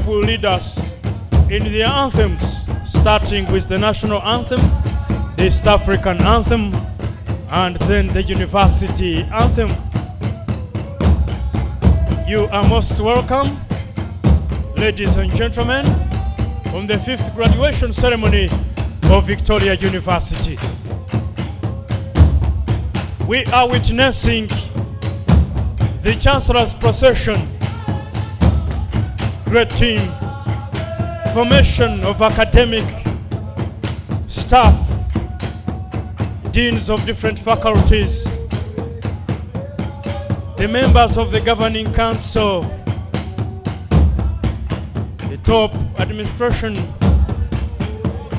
group will lead us in their anthems, starting with the national anthem, the East African anthem, and then the university anthem. You are most welcome, ladies and gentlemen, on the 5th graduation ceremony of Victoria University. We are witnessing the Chancellor's procession, great team, formation of academic staff, deans of different faculties, the members of the governing council, the top administration,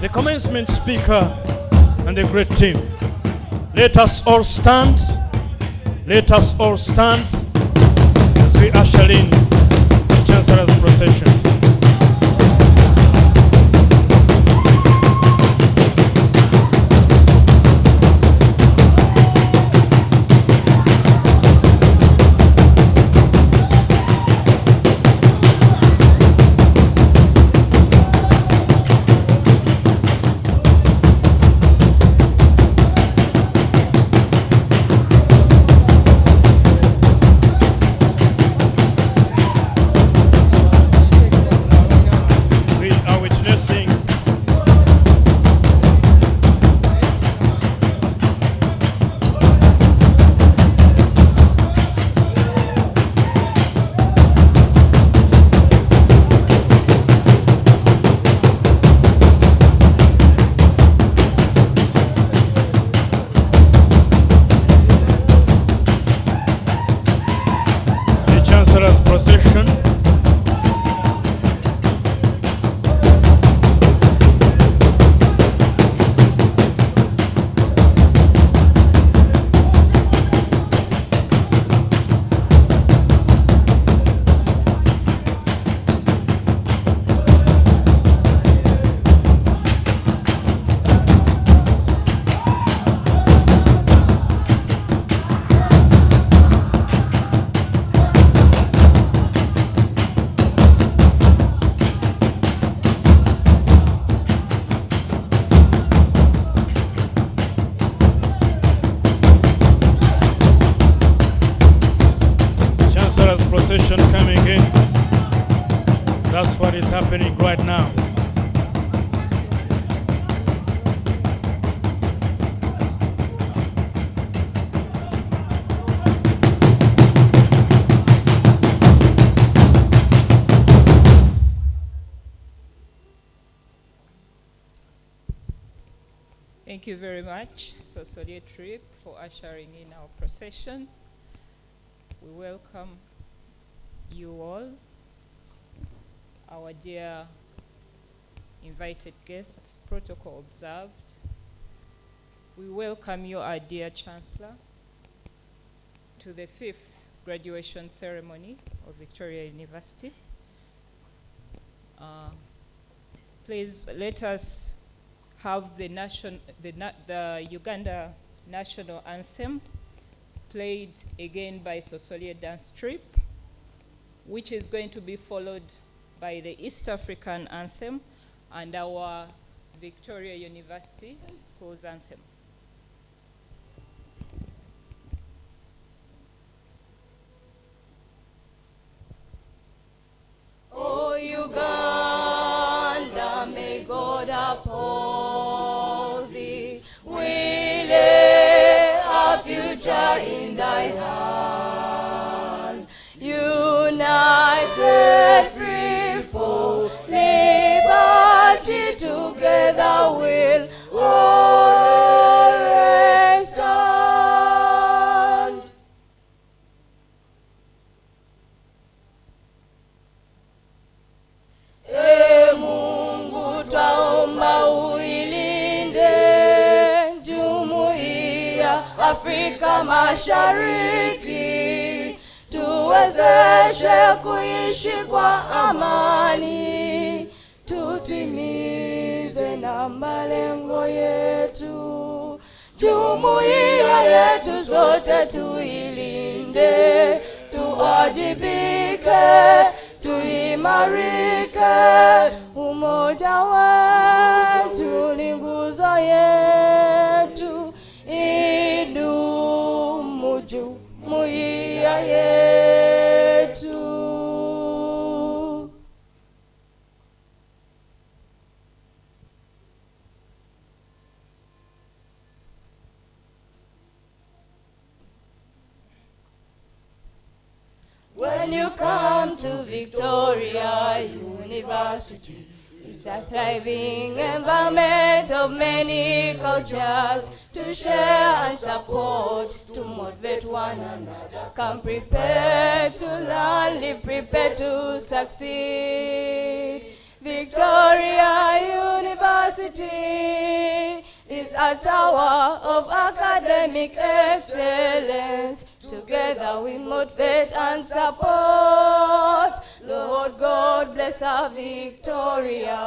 the commencement speaker, and the great team. Let us all stand. Let us all stand as we usher in the Chancellor's procession. Procession. Procession coming in. That's what is happening right now. Thank you very much, Sosolie Trip, for ushering in our procession. We welcome you all, our dear invited guests, protocol observed. We welcome you, our dear Chancellor, to the 5th graduation ceremony of Victoria University. Please let us have the Uganda national anthem played again by Sosolie Dance Troupe, which is going to be followed by the East African anthem and our Victoria University Schools anthem. Oh Uganda, may God uphold thee. We lay our future in thy hand. United, free for liberty, together we'll always stand. Mungu twaomba uilinde Jumuiya Afrika Mashariki, tuwezeshe kuishi kwa amani, tutimize na malengo yetu. Jumuiya yetu sote tuilinde, tuwajibike, tuimarike, umoja wetu ni nguzo yetu, idumu jumuiya yetu. When you come to Victoria University, it's a thriving environment of many cultures to share and support, to motivate one another. Come prepared to learn, live prepared to succeed. Victoria University is a tower of academic excellence. Together we motivate and support. Lord God bless our Victoria.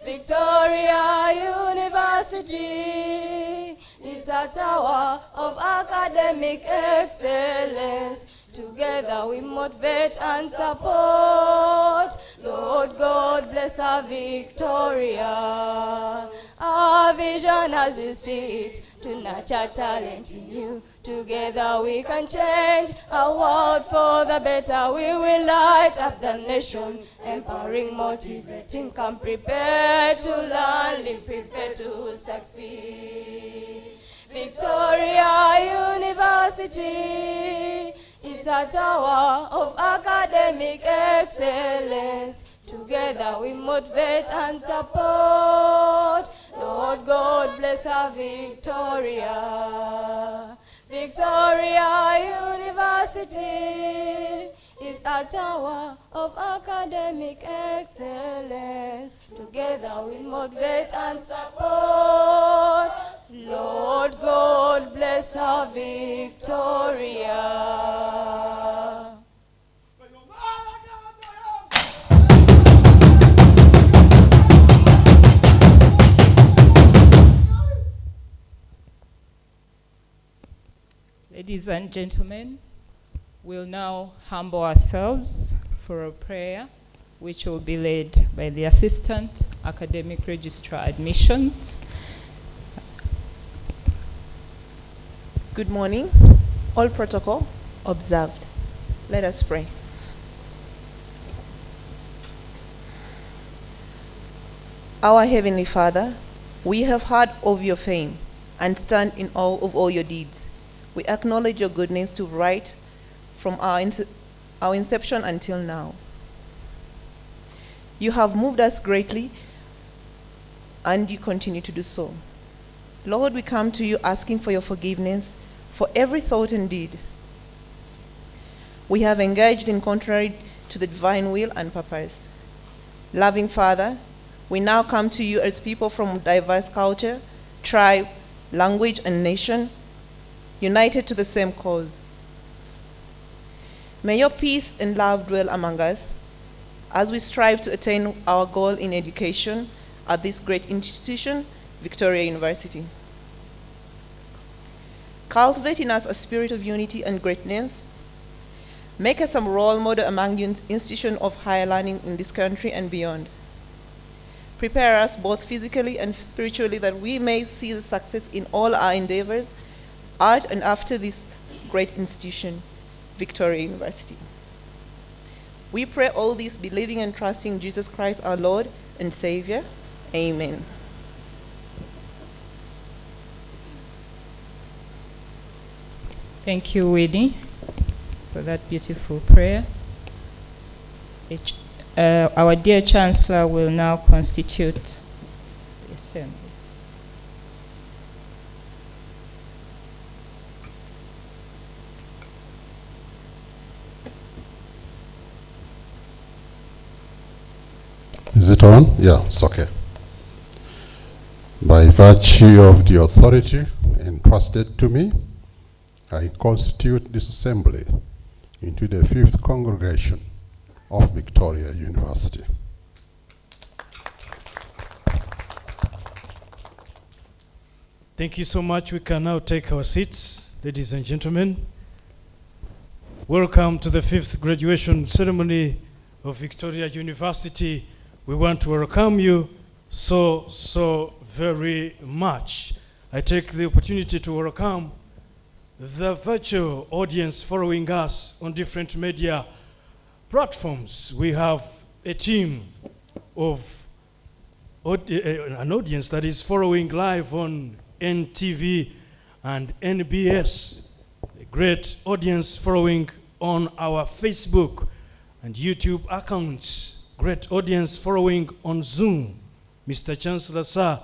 Victoria University is a tower of academic excellence. Together we motivate and support. Lord God bless our Victoria. Our vision as you see it, to nurture talent in you. Together we can change our world for the better. We will light up the nation, empowering, motivating. Come prepared to learn, live prepared to succeed. Victoria University, it's a tower of academic excellence. Together we motivate and support. Lord God bless our Victoria. Victoria University is a tower of academic excellence. Together we motivate and support. Lord God bless our Victoria. Ladies and gentlemen, we'll now humble ourselves for a prayer which will be led by the Assistant Academic Registrar Admissions. Good morning. All protocol observed. Let us pray. Our Heavenly Father, we have heard of your fame and stand in awe of all your deeds. We acknowledge your goodness to right from our inception until now. You have moved us greatly, and you continue to do so. Lord, we come to you asking for your forgiveness for every thought and deed we have engaged in contrary to the divine will and purpose. Loving Father, we now come to you as people from diverse culture, tribe, language, and nation, united to the same cause. May your peace and love dwell among us as we strive to attain our goal in education at this great institution, Victoria University. Cultivate in us a spirit of unity and greatness. Make us a role model among the institutions of higher learning in this country and beyond. Prepare us both physically and spiritually that we may see the success in all our endeavors at and after this great institution, Victoria University. We pray all this believing and trusting Jesus Christ our Lord and Savior. Amen. Thank you, Winnie, for that beautiful prayer. Our dear Chancellor will now constitute the assembly. Is it on? Yeah, it's okay. By virtue of the authority entrusted to me, I constitute this assembly into the 5th congregation of Victoria University. Thank you so much. We can now take our seats, ladies and gentlemen. Welcome to the 5th graduation ceremony of Victoria University, we want to welcome you so very much. I take the opportunity to welcome the virtual audience following us on different media platforms. We have a team of an audience that is following live on NTV and NBS, a great audience following on our Facebook and YouTube accounts, great audience following on Zoom. Mr. Chancellor, sir,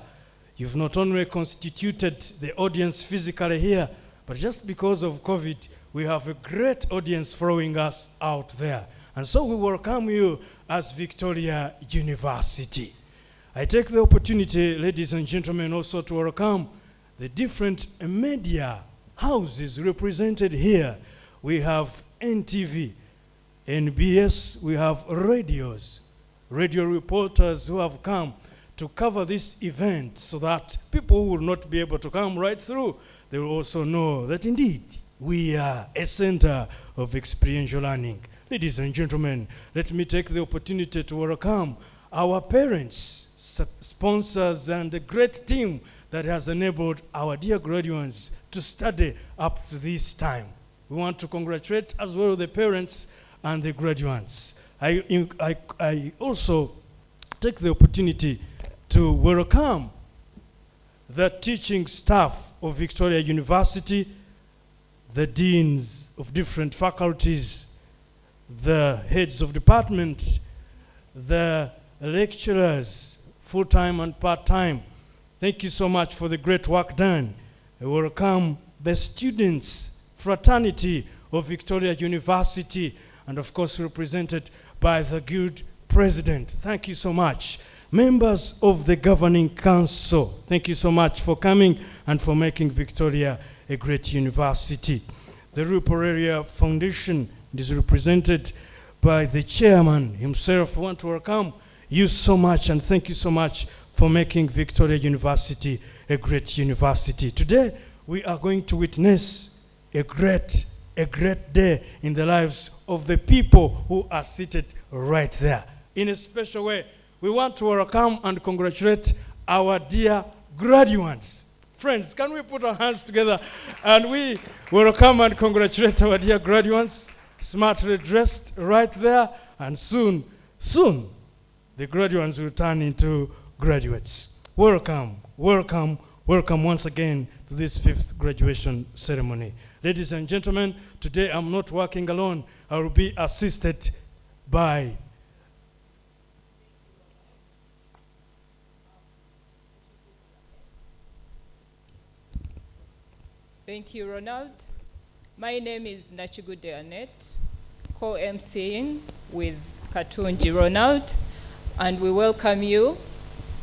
you've not only constituted the audience physically here, but just because of COVID, we have a great audience following us out there. And so we welcome you as Victoria University. I take the opportunity, ladies and gentlemen, also to welcome the different media houses represented here. We have NTV, NBS, we have radios, radio reporters who have come to cover this event so that people who will not be able to come right through, they will also know that indeed we are a center of experiential learning. Ladies and gentlemen, let me take the opportunity to welcome our parents, sponsors, and a great team that has enabled our dear graduates to study up to this time. We want to congratulate as well the parents and the graduates. I also take the opportunity to welcome the teaching staff of Victoria University, the deans of different faculties, the heads of department, the lecturers, full-time and part-time. Thank you so much for the great work done. I welcome the students, fraternity of Victoria University, and of course represented by the good president. Thank you so much. Members of the governing council, thank you so much for coming and for making Victoria a great university. The Rupo Area Foundation is represented by the chairman himself. I want to welcome you so much and thank you so much for making Victoria University a great university. Today, we are going to witness a great day in the lives of the people who are seated right there. In a special way, we want to welcome and congratulate our dear graduates. Friends, can we put our hands together and we welcome and congratulate our dear graduates, smartly dressed right there, and soon, the graduates will turn into graduates. Welcome once again to this 5th graduation ceremony. Ladies and gentlemen, today I'm not working alone. I will be assisted by Thank you, Ronald. My name is Nachigude Annette, co-MCing with Katunji Ronald, and we welcome you,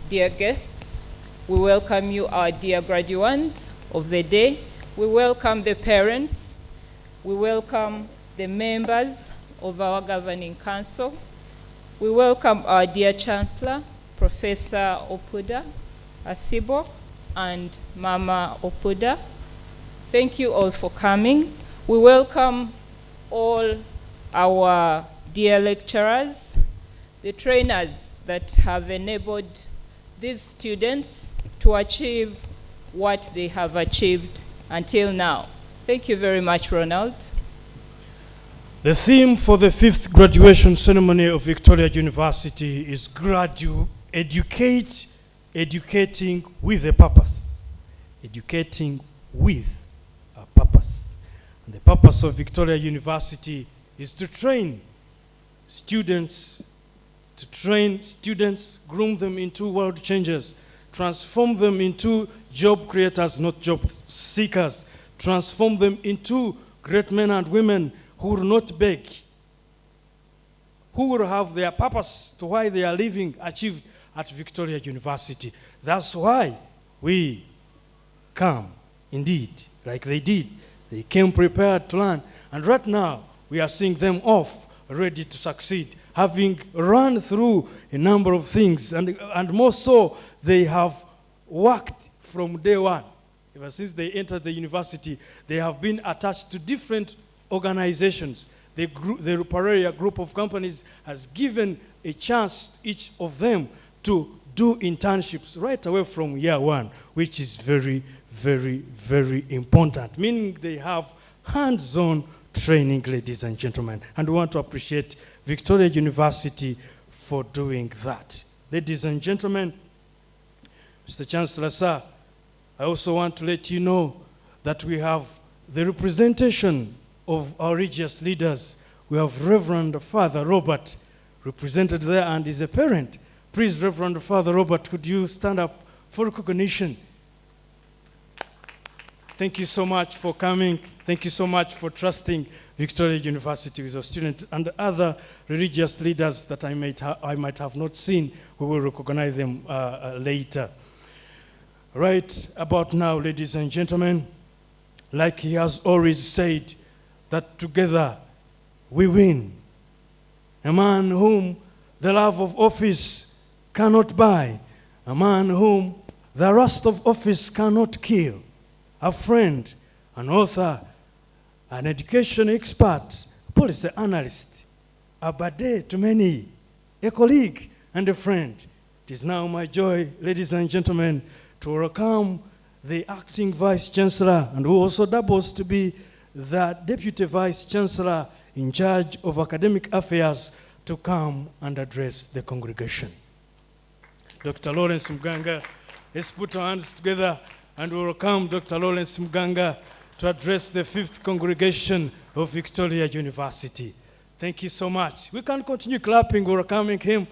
dear guests. We welcome you, our dear graduates of the day. We welcome the parents. We welcome the members of our governing council. We welcome our dear Chancellor, Professor Opuda Asibo, and Mama Opuda. Thank you all for coming. We welcome all our dear lecturers, the trainers that have enabled these students to achieve what they have achieved until now. Thank you very much, Ronald. The theme for the 5th graduation ceremony of Victoria University is educating with a purpose. Educating with a purpose. And the purpose of Victoria University is to train students, groom them into world changers, transform them into job creators, not job seekers, transform them into great men and women who will not beg, who will have their purpose to why they are living achieved at Victoria University. That's why we come, indeed, like they did. They came prepared to learn. And right now, we are seeing them off, ready to succeed, having run through a number of things. And more so, they have worked from day one. Ever since they entered the university, they have been attached to different organizations the Ruparelia group of companies has given a chance each of them to do internships right away from year one, which is very, very, very important, meaning they have hands-on training, ladies and gentlemen. And we want to appreciate Victoria University for doing that. Ladies and gentlemen, Mr. Chancellor, sir, I also want to let you know that we have the representation of our religious leaders. We have Reverend Father Robert represented there and is a parent. Please, Reverend Father Robert, could you stand up for recognition? Thank you so much for coming. Thank you so much for trusting Victoria University with your students and other religious leaders that I might have not seen. We will recognize them later. Right about now, ladies and gentlemen, like he has always said, that together we win. A man whom the love of office cannot buy, a man whom the rust of office cannot kill, a friend, an author, an education expert, policy analyst, a bade to many, a colleague and a friend. It is now my joy, ladies and gentlemen, to welcome the acting Vice Chancellor, and who also doubles to be the Deputy Vice Chancellor in charge of academic affairs, to come and address the congregation. Dr. Lawrence Mganga, let's put our hands together and welcome Dr. Lawrence Mganga to address the 5th congregation of Victoria University. Thank you so much. We can continue clapping, welcoming him.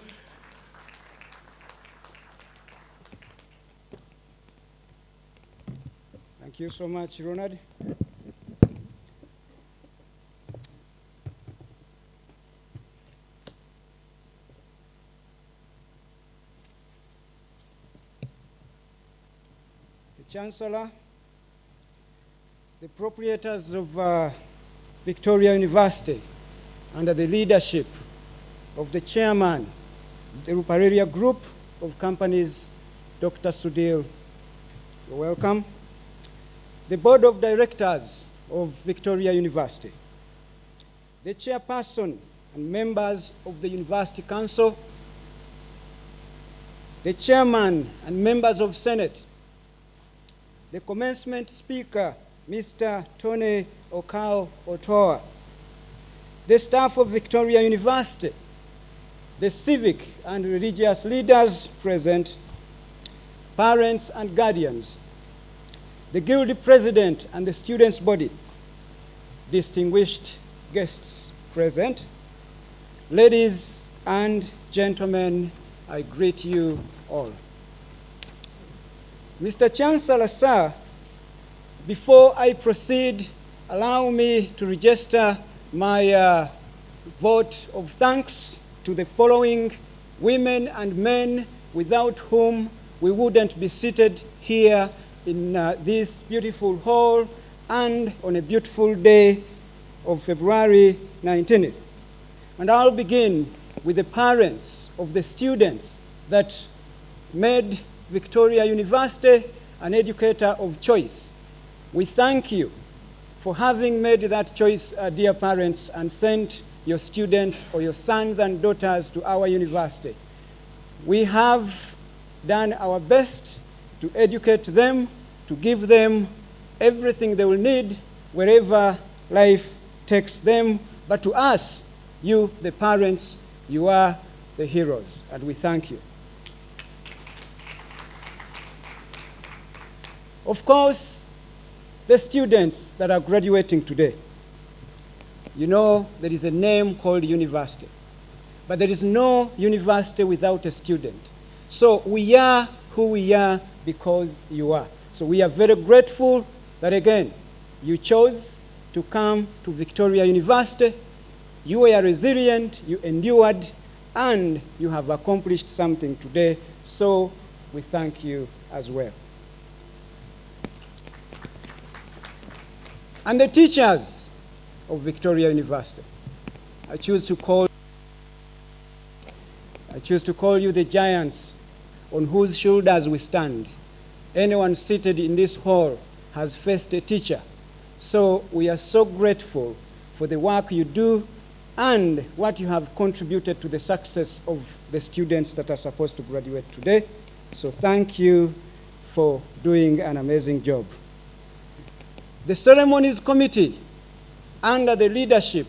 Thank you so much, Ronald. The Chancellor, the proprietors of Victoria University, under the leadership of the chairman of the Ruparelia Group of Companies, Dr. Sudhir, you're welcome. The Board of Directors of Victoria University, the chairperson and members of the University Council, the chairman and members of Senate, the commencement speaker, Mr. Tony Okao Otoa, the staff of Victoria University, the civic and religious leaders present, parents and guardians, the Guild President and the Students' Body, distinguished guests present, ladies and gentlemen, I greet you all. Mr. Chancellor, sir, before I proceed, allow me to register my vote of thanks to the following women and men without whom we wouldn't be seated here in this beautiful hall and on a beautiful day of February 19th. And I'll begin with the parents of the students that made Victoria University an educator of choice. We thank you for having made that choice, dear parents, and sent your students or your sons and daughters to our university. We have done our best to educate them, to give them everything they will need wherever life takes them. But to us, you, the parents, you are the heroes, and we thank you. Of course, the students that are graduating today, you know there is a name called university, but there is no university without a student. So we are who we are because you are. So we are very grateful that, again, you chose to come to Victoria University. You were resilient, you endured, and you have accomplished something today. So we thank you as well. And the teachers of Victoria University, I choose to call you the giants on whose shoulders we stand. Anyone seated in this hall has faced a teacher. So we are so grateful for the work you do and what you have contributed to the success of the students that are supposed to graduate today. So thank you for doing an amazing job. The Ceremonies Committee, under the leadership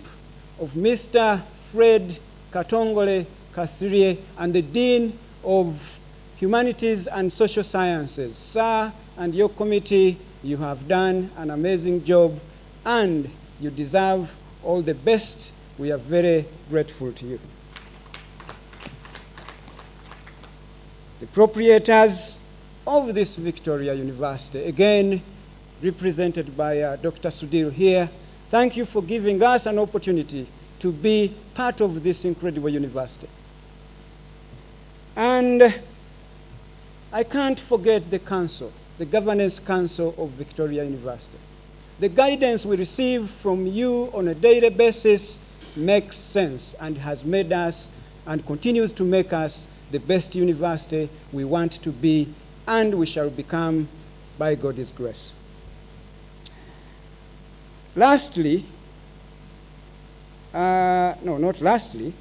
of Mr. Fred Katongole Kasirie and the Dean of Humanities and Social Sciences. Sir, and your committee, you have done an amazing job and you deserve all the best. We are very grateful to you. The proprietors of this Victoria University, again represented by Dr. Sudhir here, thank you for giving us an opportunity to be part of this incredible university. And I can't forget the council, the Governance Council of Victoria University. The guidance we receive from you on a daily basis makes sense and has made us and continues to make us the best university we want to be and we shall become by God's grace. Lastly, not lastly,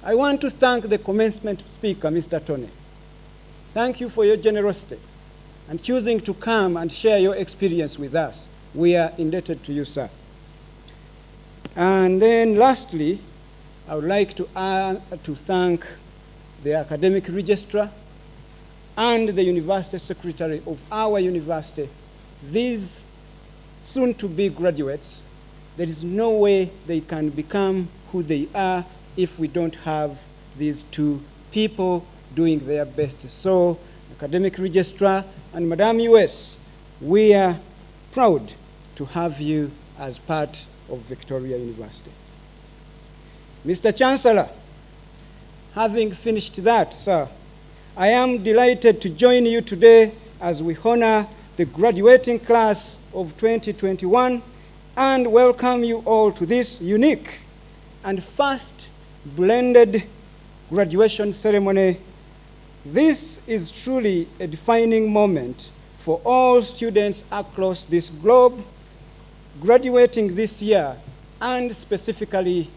I want to thank the commencement speaker, Mr. Tony. Thank you for your generosity and choosing to come and share your experience with us. We are indebted to you, sir. And then lastly, I would like to thank the academic registrar and the university secretary of our university. These soon-to-be graduates, there is no way they can become who they are if we don't have these two people doing their best. So, academic registrar and Madam US, we are proud to have you as part of Victoria University. Mr. Chancellor, having finished that, sir, I am delighted to join you today as we honor the graduating class of 2021 and welcome you all to this unique and first blended graduation ceremony. This is truly a defining moment for all students across this globe graduating this year, and specifically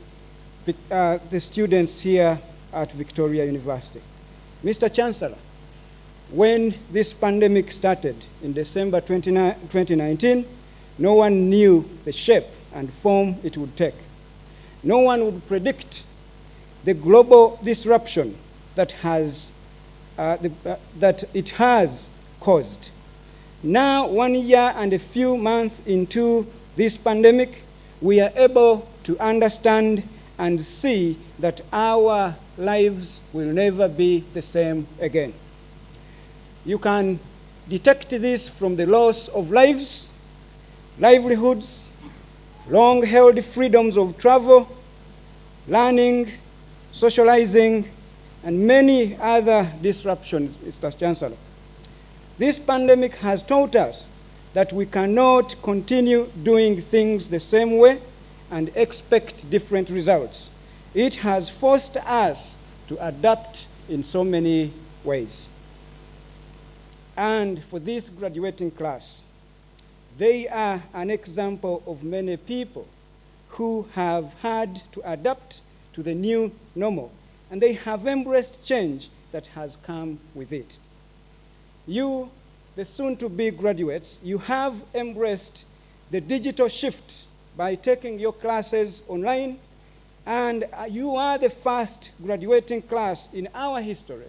the students here at Victoria University. Mr. Chancellor, when this pandemic started in December 2019, no one knew the shape and form it would take. No one would predict the global disruption that it has caused. Now, 1 year and a few months into this pandemic, we are able to understand and see that our lives will never be the same again. You can detect this from the loss of lives, livelihoods, long-held freedoms of travel, learning, socializing, and many other disruptions, Mr. Chancellor. This pandemic has taught us that we cannot continue doing things the same way and expect different results. It has forced us to adapt in so many ways. And for this graduating class, they are an example of many people who have had to adapt to the new normal, and they have embraced change that has come with it. You, the soon-to-be graduates, you have embraced the digital shift by taking your classes online, and you are the first graduating class in our history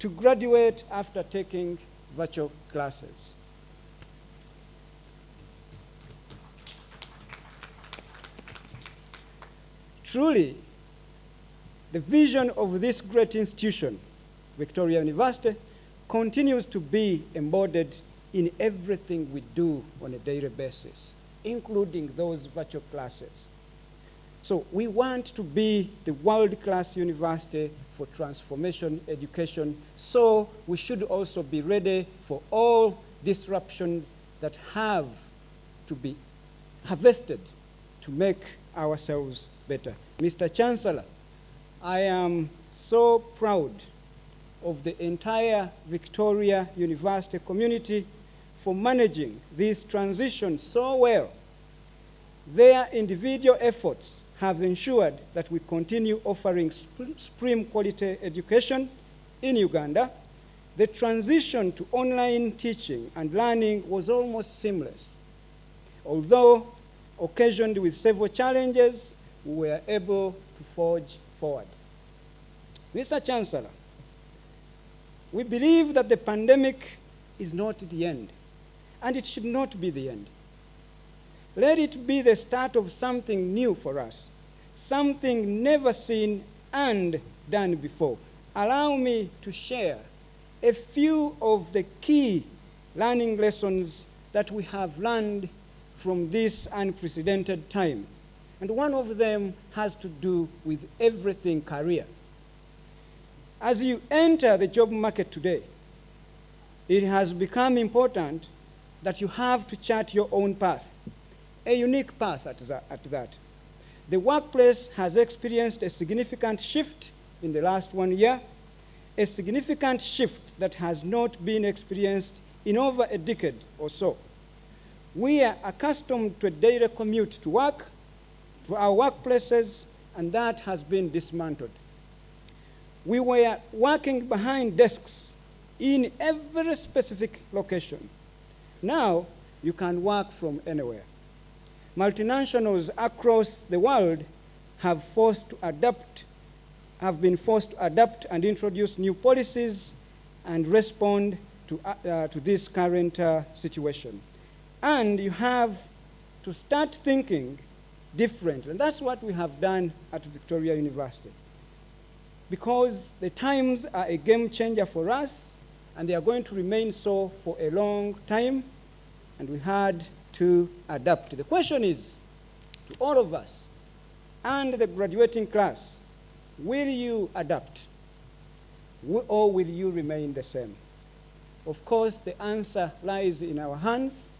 to graduate after taking virtual classes. Truly, the vision of this great institution, Victoria University, continues to be embodied in everything we do on a daily basis, including those virtual classes. So we want to be the world-class university for transformation education, so we should also be ready for all disruptions that have to be harvested to make ourselves better. Mr. Chancellor, I am so proud of the entire Victoria University community for managing this transition so well. Their individual efforts have ensured that we continue offering supreme quality education in Uganda. The transition to online teaching and learning was almost seamless. Although occasioned with several challenges, we were able to forge forward. Mr. Chancellor, we believe that the pandemic is not the end, and it should not be the end. Let it be the start of something new for us, something never seen and done before. Allow me to share a few of the key learning lessons that we have learned from this unprecedented time. And one of them has to do with everything career. As you enter the job market today, it has become important that you have to chart your own path, a unique path at that. The workplace has experienced a significant shift in the last 1 year, a significant shift that has not been experienced in over a decade or so. We are accustomed to a daily commute to work, to our workplaces, and that has been dismantled. We were working behind desks in every specific location. Now, you can work from anywhere. Multinationals across the world have been forced to adapt and introduce new policies and respond to this current situation. And you have to start thinking different. And that's what we have done at Victoria University. Because the times are a game changer for us, and they are going to remain so for a long time, and we had to adapt. The question is, to all of us and the graduating class, will you adapt? Or will you remain the same? Of course, the answer lies in our hands,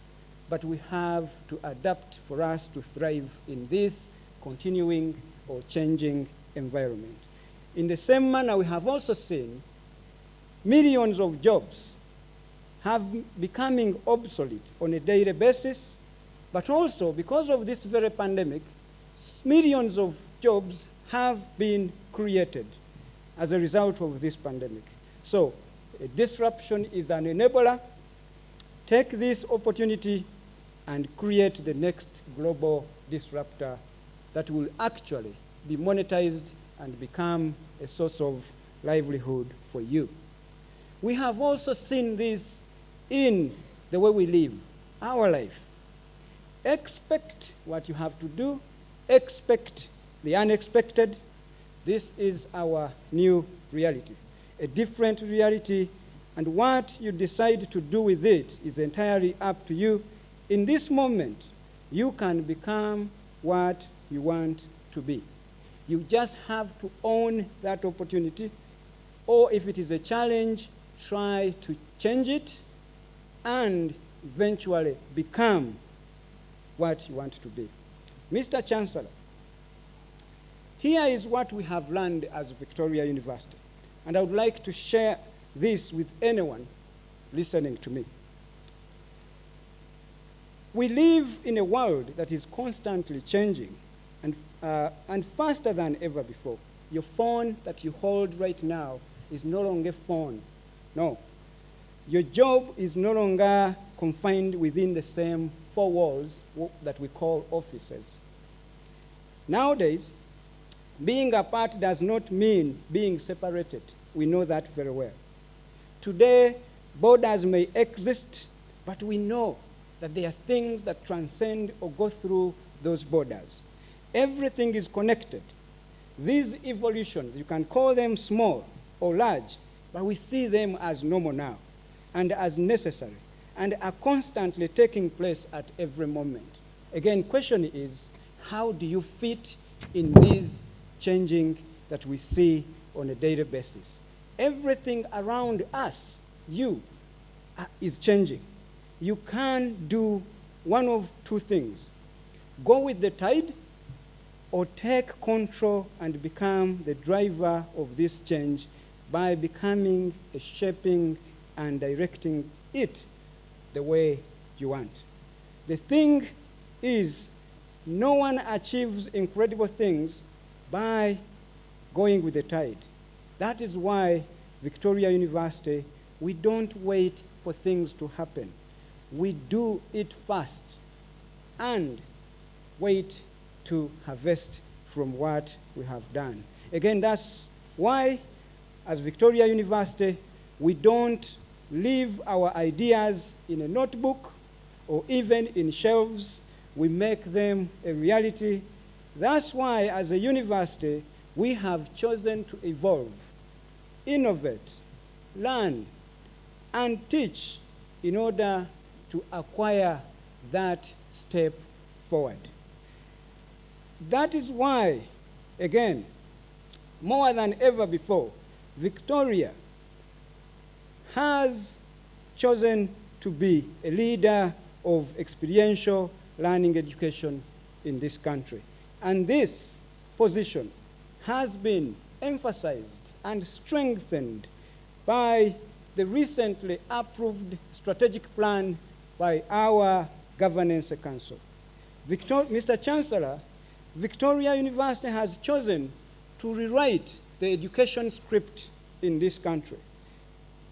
but we have to adapt for us to thrive in this continuing or changing environment. In the same manner, we have also seen millions of jobs have becoming obsolete on a daily basis, but also because of this very pandemic, millions of jobs have been created as a result of this pandemic. So, a disruption is an enabler. Take this opportunity and create the next global disruptor that will actually be monetized and become a source of livelihood for you. We have also seen this in the way we live our life. Expect what you have to do. Expect the unexpected. This is our new reality, a different reality, and what you decide to do with it is entirely up to you. In this moment, you can become what you want to be. You just have to own that opportunity, or if it is a challenge, try to change it and eventually become what you want to be. Mr. Chancellor, here is what we have learned as Victoria University, and I would like to share this with anyone listening to me. We live in a world that is constantly changing and faster than ever before. Your phone that you hold right now is no longer a phone. No. Your job is no longer confined within the same four walls that we call offices. Nowadays, being apart does not mean being separated. We know that very well. Today, borders may exist, but we know that there are things that transcend or go through those borders. Everything is connected. These evolutions, you can call them small or large, but we see them as normal now and as necessary and are constantly taking place at every moment. Again, question is, how do you fit in these changing that we see on a daily basis? Everything around us, is changing. You can do one of two things. Go with the tide, or take control and become the driver of this change by becoming a shaping and directing it the way you want. The thing is, no one achieves incredible things by going with the tide. That is why Victoria University, we don't wait for things to happen. We do it fast and wait to harvest from what we have done. Again, that's why, as Victoria University, we don't leave our ideas in a notebook or even in shelves. We make them a reality. That's why, as a university, we have chosen to evolve, innovate, learn, and teach in order to acquire that step forward. That is why, again, more than ever before, Victoria has chosen to be a leader of experiential learning education in this country. And this position has been emphasized and strengthened by the recently approved strategic plan by our Governance Council. Mr. Chancellor, Victoria University has chosen to rewrite the education script in this country.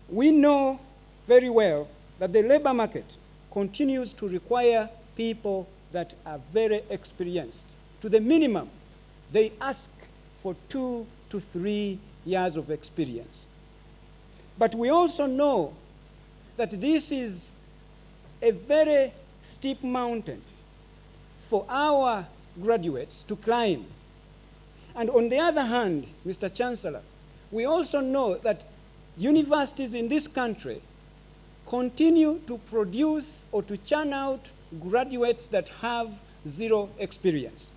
We know very well that the labor market continues to require people that are very experienced. To the minimum, they ask for 2 to 3 years of experience. But we also know that this is a very steep mountain for our graduates to climb. And on the other hand, Mr. Chancellor, we also know that universities in this country continue to produce or to churn out graduates that have zero experience.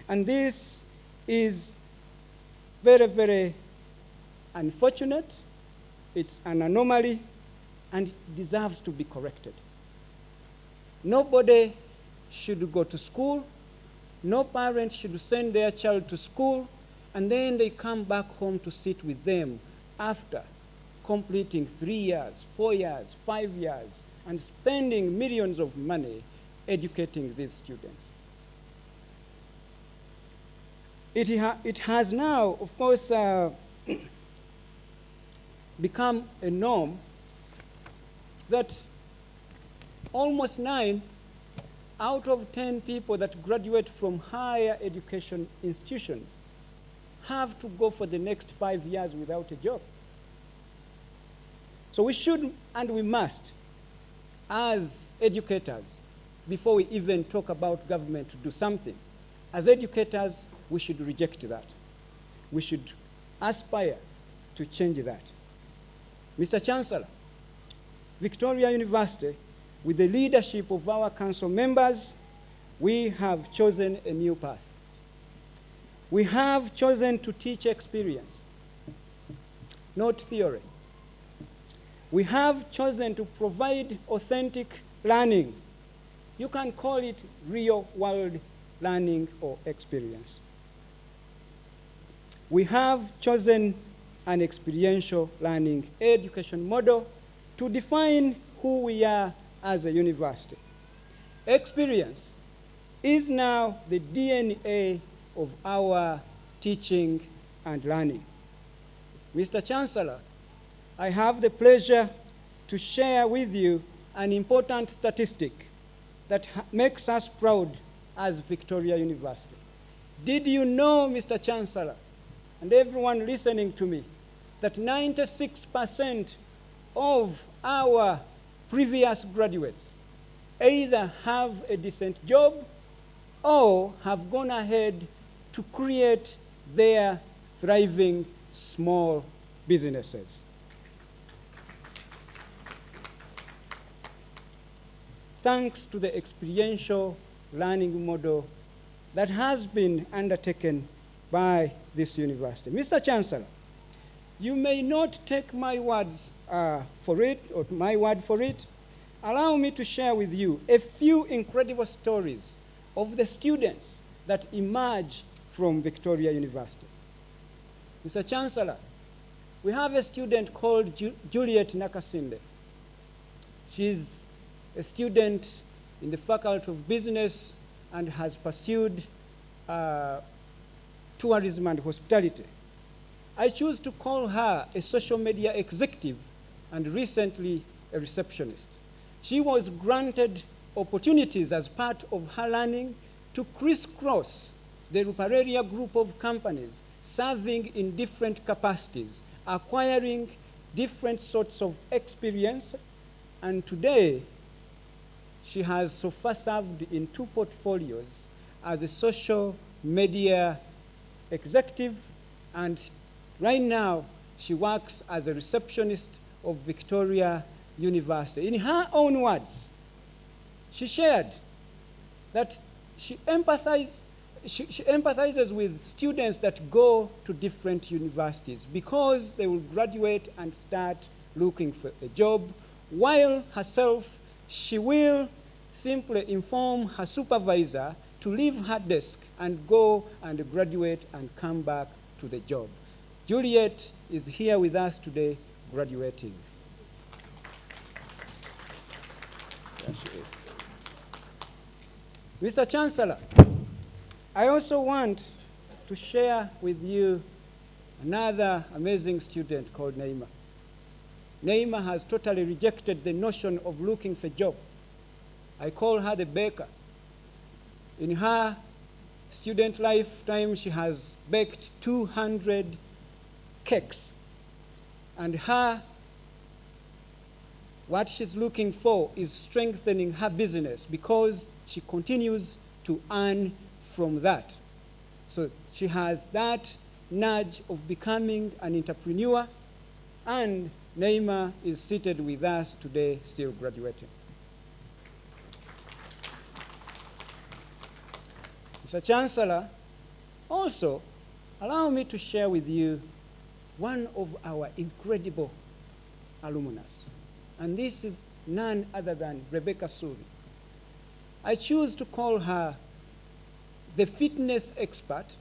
And this is very, very unfortunate. It's an anomaly, and it deserves to be corrected. Nobody should go to school. No parent should send their child to school, and then they come back home to sit with them after completing 3 years, 4 years, 5 years, and spending millions of money educating these students. It has now, of course, become a norm that almost 9 out of 10 people that graduate from higher education institutions have to go for the next 5 years without a job. So we should and we must, as educators, before we even talk about government to do something, as educators, we should reject that. We should aspire to change that. Mr. Chancellor, Victoria University, with the leadership of our council members, we have chosen a new path. We have chosen to teach experience, not theory. We have chosen to provide authentic learning. You can call it real-world learning or experience. We have chosen an experiential learning education model to define who we are as a university. Experience is now the DNA of our teaching and learning. Mr. Chancellor, I have the pleasure to share with you an important statistic that makes us proud as Victoria University. Did you know, Mr. Chancellor, and everyone listening to me, that 96% of our previous graduates either have a decent job or have gone ahead to create their thriving small businesses? Thanks to the experiential learning model that has been undertaken by this university. Mr. Chancellor, you may not take my words for it, or my word for it. Allow me to share with you a few incredible stories of the students that emerge from Victoria University. Mr. Chancellor, we have a student called Juliet Nakasinde. She's a student in the Faculty of Business and has pursued tourism and hospitality. I choose to call her a social media executive and recently a receptionist. She was granted opportunities as part of her learning to crisscross the Ruparelia group of companies, serving in different capacities, acquiring different sorts of experience, and today she has so far served in 2 portfolios as a social media executive, and right now she works as a receptionist of Victoria University. In her own words, she shared that she empathizes with students that go to different universities because they will graduate and start looking for a job, while herself, she will simply inform her supervisor to leave her desk and go and graduate and come back to the job. Juliet is here with us today, graduating. There she is. Mr. Chancellor, I also want to share with you another amazing student called Naima. Naima has totally rejected the notion of looking for a job. I call her the baker. In her student lifetime, she has baked 200 cakes. And what she's looking for is strengthening her business because she continues to earn from that. So she has that nudge of becoming an entrepreneur, and Naima is seated with us today, still graduating. Mr. Chancellor, also allow me to share with you one of our incredible alumnus, and this is none other than Rebecca Suri. I choose to call her the fitness expert,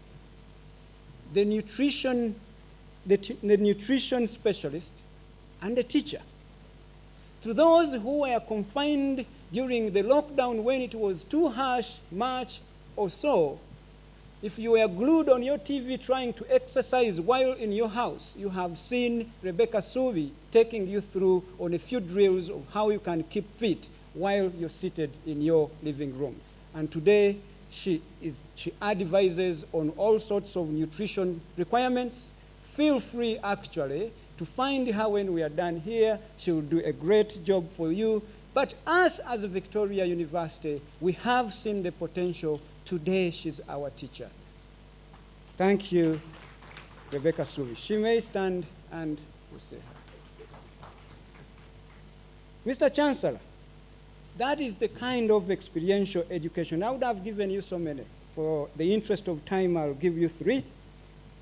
the nutrition specialist, and the teacher. To those who were confined during the lockdown when it was too harsh, March or so, if you were glued on your TV trying to exercise while in your house, you have seen Rebecca Suvi taking you through on a few drills of how you can keep fit while you're seated in your living room. And today, she advises on all sorts of nutrition requirements. Feel free, actually, to find her when we are done here. She will do a great job for you. But us, as Victoria University, we have seen the potential. Today, she's our teacher. Thank you, Rebecca Suri. She may stand and we'll say her. Mr. Chancellor, that is the kind of experiential education. I would have given you so many. For the interest of time, I'll give you 3.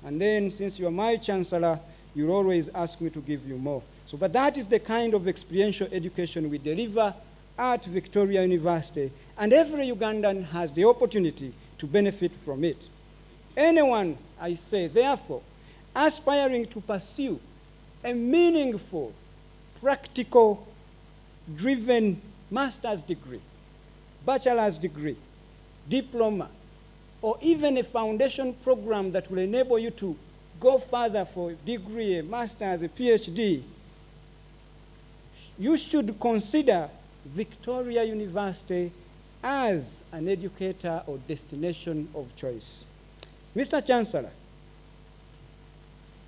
And then, since you're my chancellor, you'll always ask me to give you more. But that is the kind of experiential education we deliver at Victoria University, and every Ugandan has the opportunity to benefit from it. Anyone, I say, therefore, aspiring to pursue a meaningful, practical, driven master's degree, bachelor's degree, diploma, or even a foundation program that will enable you to go further for a degree, a master's, a PhD, you should consider Victoria University as an educator or destination of choice. Mr. Chancellor,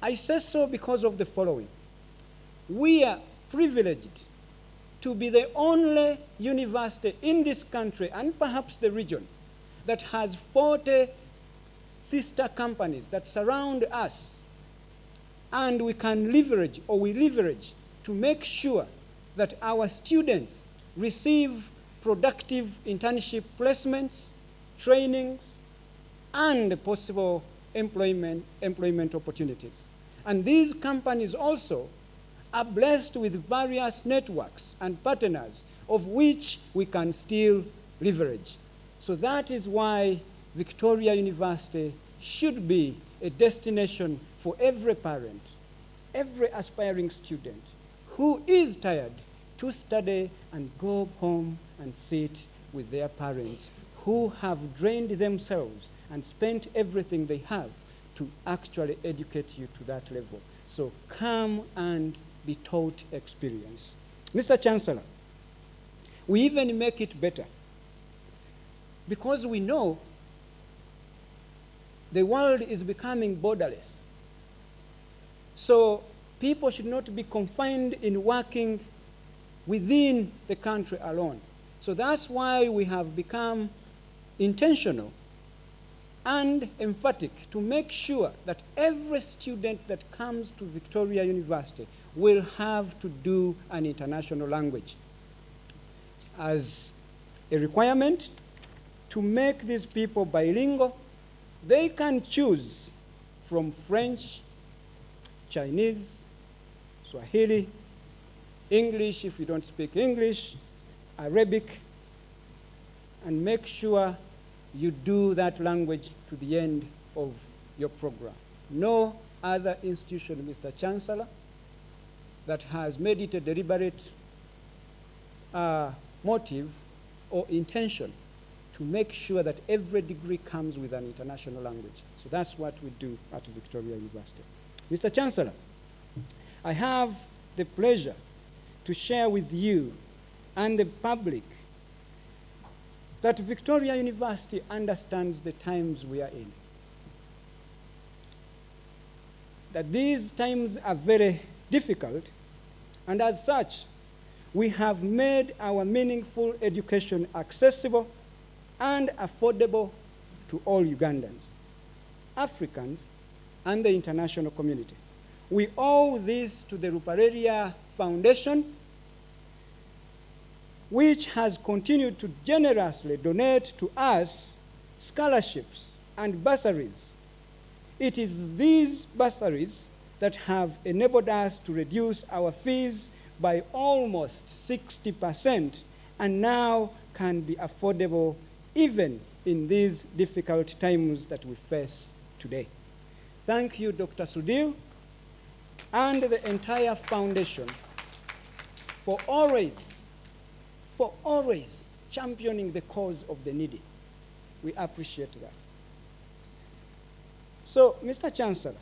I say so because of the following. We are privileged to be the only university in this country, and perhaps the region, that has 40 sister companies that surround us. And we can leverage, or we leverage, to make sure that our students receive productive internship placements, trainings, and possible employment opportunities. And these companies also are blessed with various networks and partners of which we can still leverage. So that is why Victoria University should be a destination for every parent, every aspiring student who is tired to study and go home and sit with their parents who have drained themselves and spent everything they have to actually educate you to that level. So come and be taught experience. Mr. Chancellor, we even make it better because we know the world is becoming borderless. So people should not be confined in working within the country alone. So that's why we have become intentional and emphatic to make sure that every student that comes to Victoria University will have to do an international language as a requirement to make these people bilingual. They can choose from French, Chinese, Swahili, English if you don't speak English, Arabic, and make sure you do that language to the end of your program. No other institution, Mr. Chancellor, that has made it a deliberate motive or intention to make sure that every degree comes with an international language. So that's what we do at Victoria University. Mr. Chancellor, I have the pleasure to share with you and the public that Victoria University understands the times we are in. That these times are very difficult, and as such, we have made our meaningful education accessible and affordable to all Ugandans, Africans, and the international community. We owe this to the Ruparelia Foundation, which has continued to generously donate to us scholarships and bursaries. It is these bursaries that have enabled us to reduce our fees by almost 60% and now can be affordable even in these difficult times that we face today. Thank you, Dr. Sudhir, and the entire foundation for always championing the cause of the needy. We appreciate that. So, Mr. Chancellor,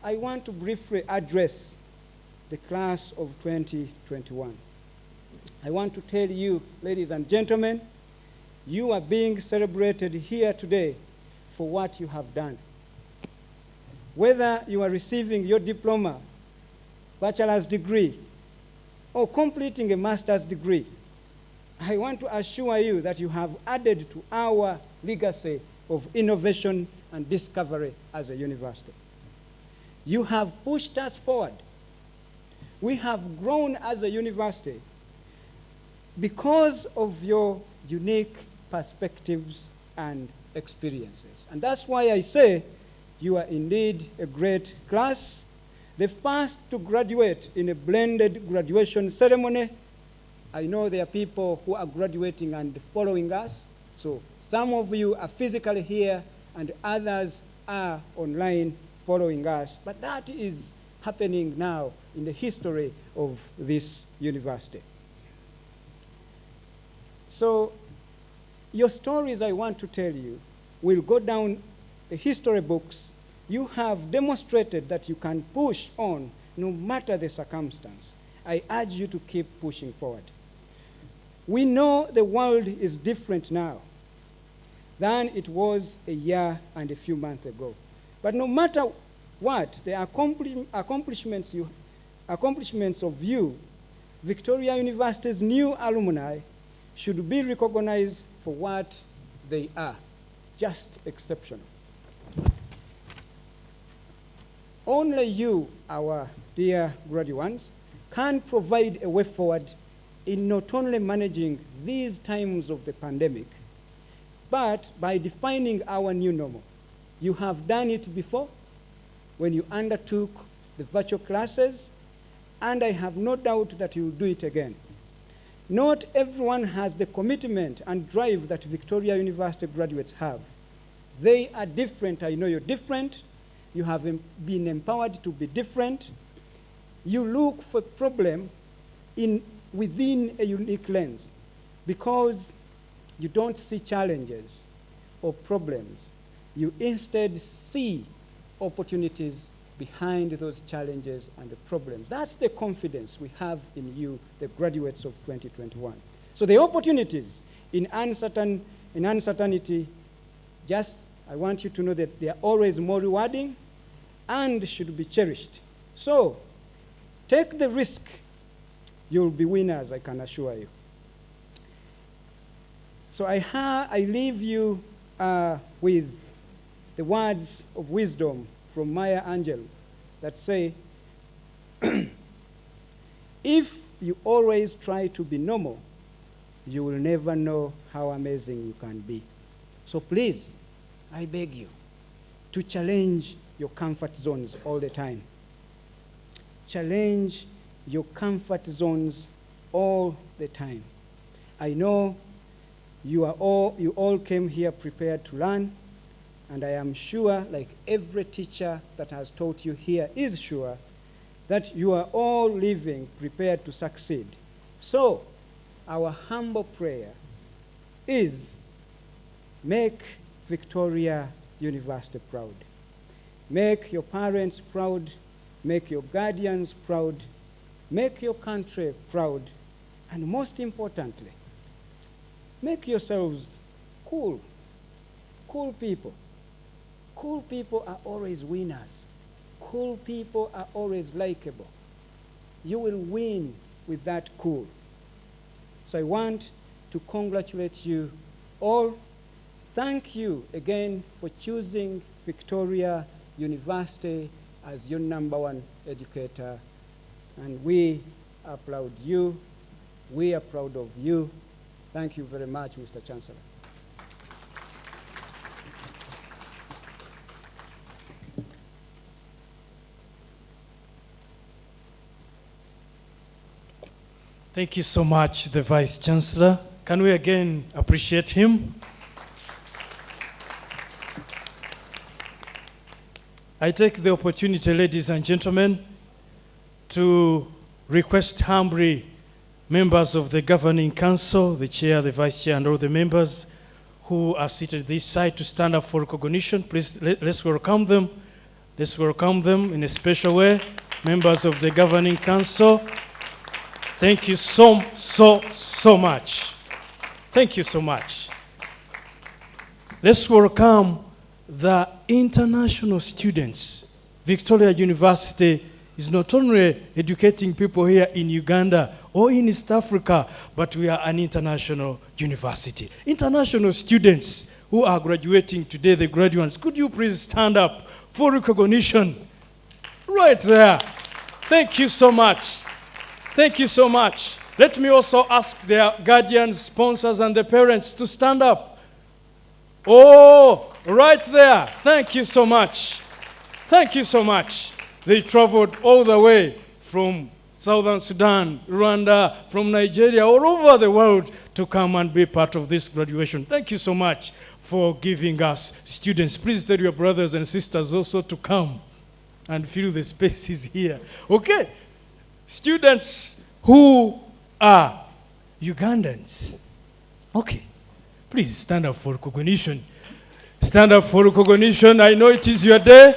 I want to briefly address the class of 2021. I want to tell you, ladies and gentlemen, you are being celebrated here today for what you have done. Whether you are receiving your diploma, bachelor's degree, or completing a master's degree, I want to assure you that you have added to our legacy of innovation and discovery as a university. You have pushed us forward. We have grown as a university because of your unique perspectives and experiences. And that's why I say you are indeed a great class, the first to graduate in a blended graduation ceremony. I know there are people who are graduating and following us. So some of you are physically here and others are online following us. But that is happening now in the history of this university. So your stories I want to tell you will go down the history books. You have demonstrated that you can push on no matter the circumstance. I urge you to keep pushing forward. We know the world is different now than it was a year and a few months ago. But no matter what, the accomplishments of you, Victoria University's new alumni, should be recognized for what they are, just exceptional. Only you, our dear graduates, can provide a way forward in not only managing these times of the pandemic, but by defining our new normal. You have done it before when you undertook the virtual classes, and I have no doubt that you will do it again. Not everyone has the commitment and drive that Victoria University graduates have. They are different. I know you're different. You have been empowered to be different. You look for problem within a unique lens because you don't see challenges or problems. You instead see opportunities behind those challenges and the problems. That's the confidence we have in you, the graduates of 2021. So the opportunities in uncertainty, I want you to know that they are always more rewarding and should be cherished. So take the risk. You'll be winners, I can assure you. So I leave you with the words of wisdom from Maya Angelou that say, if you always try to be normal, you will never know how amazing you can be. So please, I beg you to challenge your comfort zones all the time. Challenge your comfort zones all the time. I know you all came here prepared to learn, and I am sure, like every teacher that has taught you here is sure, that you are all living prepared to succeed. So, our humble prayer is, make Victoria University proud. Make your parents proud, make your guardians proud, make your country proud, and most importantly, make yourselves cool people. Cool people are always winners. Cool people are always likable. You will win with that cool. So I want to congratulate you all. Thank you again for choosing Victoria University as your #1 educator. And we applaud you. We are proud of you. Thank you very much, Mr. Chancellor. Thank you so much, the Vice Chancellor. Can we again appreciate him? I take the opportunity, ladies and gentlemen, to request humbly members of the Governing Council, the Chair, the Vice Chair, and all the members who are seated this side to stand up for recognition. Please, let's welcome them. Let's welcome them in a special way. Members of the Governing Council, thank you so much. Thank you so much. Let's welcome the international students. Victoria University is not only educating people here in Uganda or in East Africa, but we are an international university. International students who are graduating today, the graduates, could you please stand up for recognition? Right there. Thank you so much. Thank you so much. Let me also ask their guardians, sponsors, and the parents to stand up. Oh, right there. Thank you so much. Thank you so much. They traveled all the way from Southern Sudan, Rwanda, from Nigeria, all over the world to come and be part of this graduation. Thank you so much for giving us students. Please tell your brothers and sisters also to come and fill the spaces here. Okay. Students who are Ugandans. Okay. Please stand up for recognition. Stand up for recognition. I know it is your day.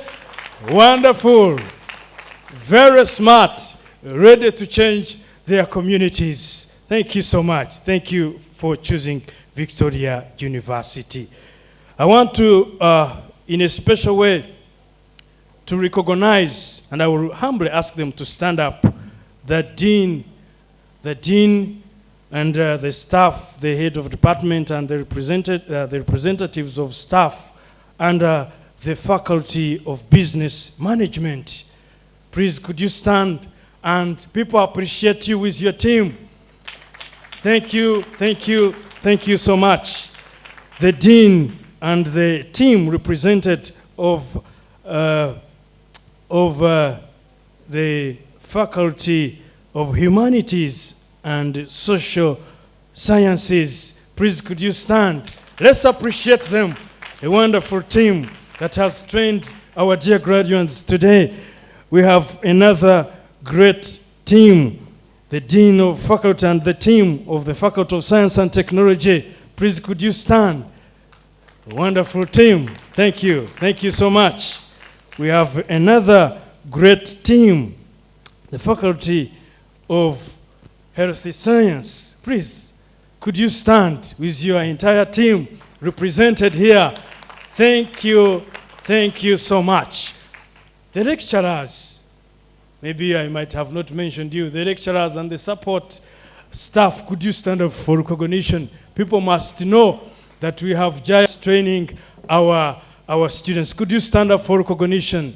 Wonderful. Very smart. Ready to change their communities. Thank you so much. Thank you for choosing Victoria University. I want to, in a special way, to recognize, and I will humbly ask them to stand up, the dean and the staff, the head of department, and the representatives of staff, and the faculty of business management. Please, could you stand? And people appreciate you with your team. Thank you, thank you, thank you so much. The dean and the team represented of the Faculty of Humanities and Social Sciences. Please, could you stand? Let's appreciate them. A wonderful team that has trained our dear graduates today. We have another great team, the Dean of Faculty and the team of the Faculty of Science and Technology. Please, could you stand? Wonderful team. Thank you. Thank you so much. We have another great team, the Faculty of Health Science. Please, could you stand with your entire team represented here? Thank you. Thank you so much. The lecturers, maybe I might have not mentioned you, the lecturers and the support staff, could you stand up for recognition? People must know that we have just training our students. Could you stand up for recognition?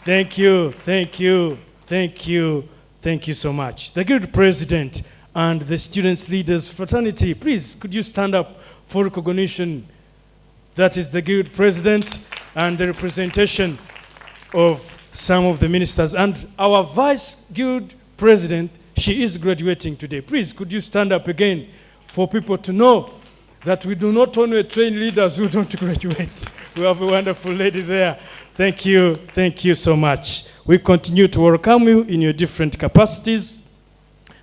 Thank you, thank you, thank you, thank you so much. The good president and the students leaders fraternity, please, could you stand up for recognition? That is the good president and the representation of some of the ministers. And our vice good president, she is graduating today. Please, could you stand up again for people to know that we do not only train leaders who don't graduate. We have a wonderful lady there. Thank you so much. We continue to welcome you in your different capacities.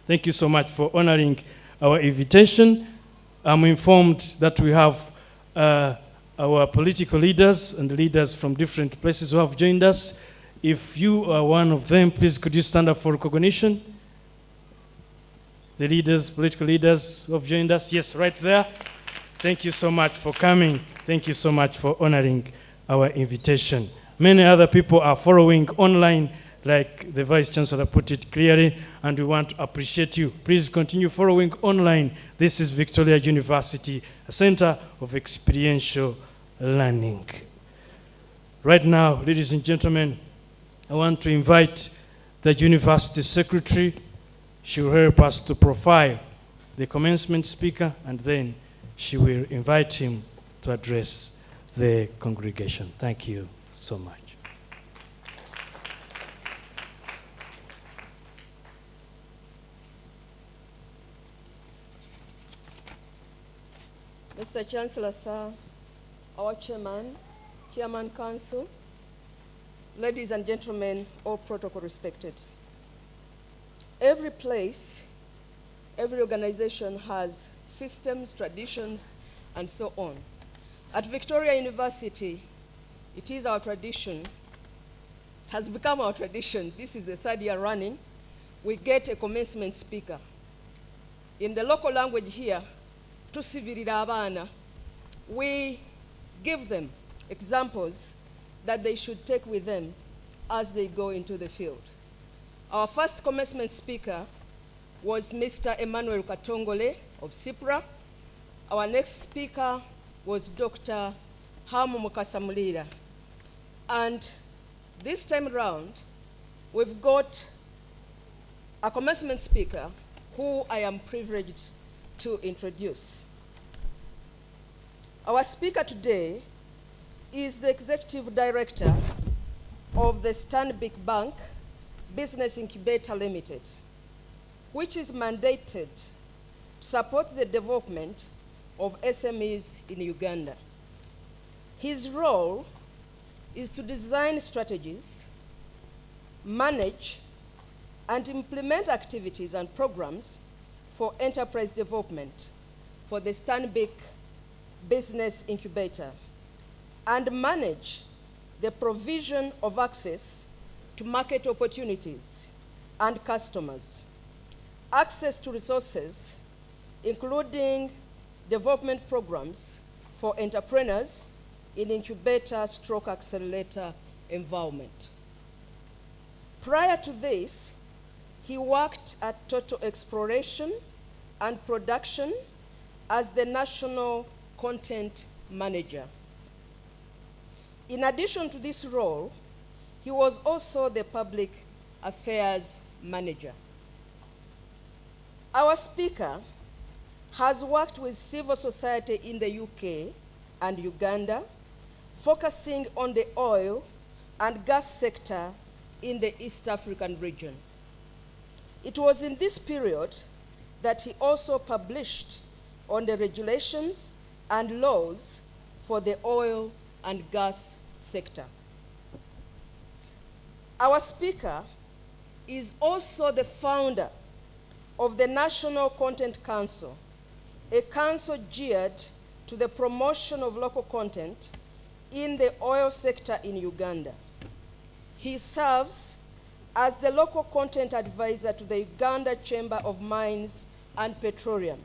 Thank you so much for honoring our invitation. I'm informed that we have our political leaders and leaders from different places who have joined us. If you are one of them, please could you stand up for recognition? The leaders, political leaders who have joined us. Yes, right there. Thank you so much for coming. Thank you so much for honoring our invitation. Many other people are following online, like the Vice Chancellor put it clearly, and we want to appreciate you. Please continue following online. This is Victoria University, a center of experiential learning. Right now, ladies and gentlemen, I want to invite the university secretary. She will help us to profile the commencement speaker, and then she will invite him to address the congregation. Thank you so much. Mr. Chancellor, sir, our chairman, chairman council, ladies and gentlemen, all protocol respected. Every place, every organization has systems, traditions, and so on. At Victoria University, it is our tradition, it has become our tradition, this is the third year running, we get a commencement speaker. In the local language here, tusivirira abaana, we give them examples that they should take with them as they go into the field. Our first commencement speaker was Mr. Emmanuel Katongole of CIPRA. Our next speaker was Dr. Hamu Mukasamulira. And this time around, we've got a commencement speaker who I am privileged to introduce. Our speaker today is the Executive Director of the Stanbic Bank Business Incubator Limited, which is mandated to support the development of SMEs in Uganda. His role is to design strategies, manage, and implement activities and programs for enterprise development for the Stanbic Business Incubator, and manage the provision of access to market opportunities and customers, access to resources, including development programs for entrepreneurs in incubator/accelerator environment. Prior to this, he worked at Total Exploration and Production as the National Content Manager. In addition to this role, he was also the Public Affairs Manager. Our speaker has worked with civil society in the UK and Uganda, focusing on the oil and gas sector in the East African region. It was in this period that he also published on the regulations and laws for the oil and gas sector. Our speaker is also the founder of the National Content Council, a council geared to the promotion of local content in the oil sector in Uganda. He serves as the local content advisor to the Uganda Chamber of Mines and Petroleum,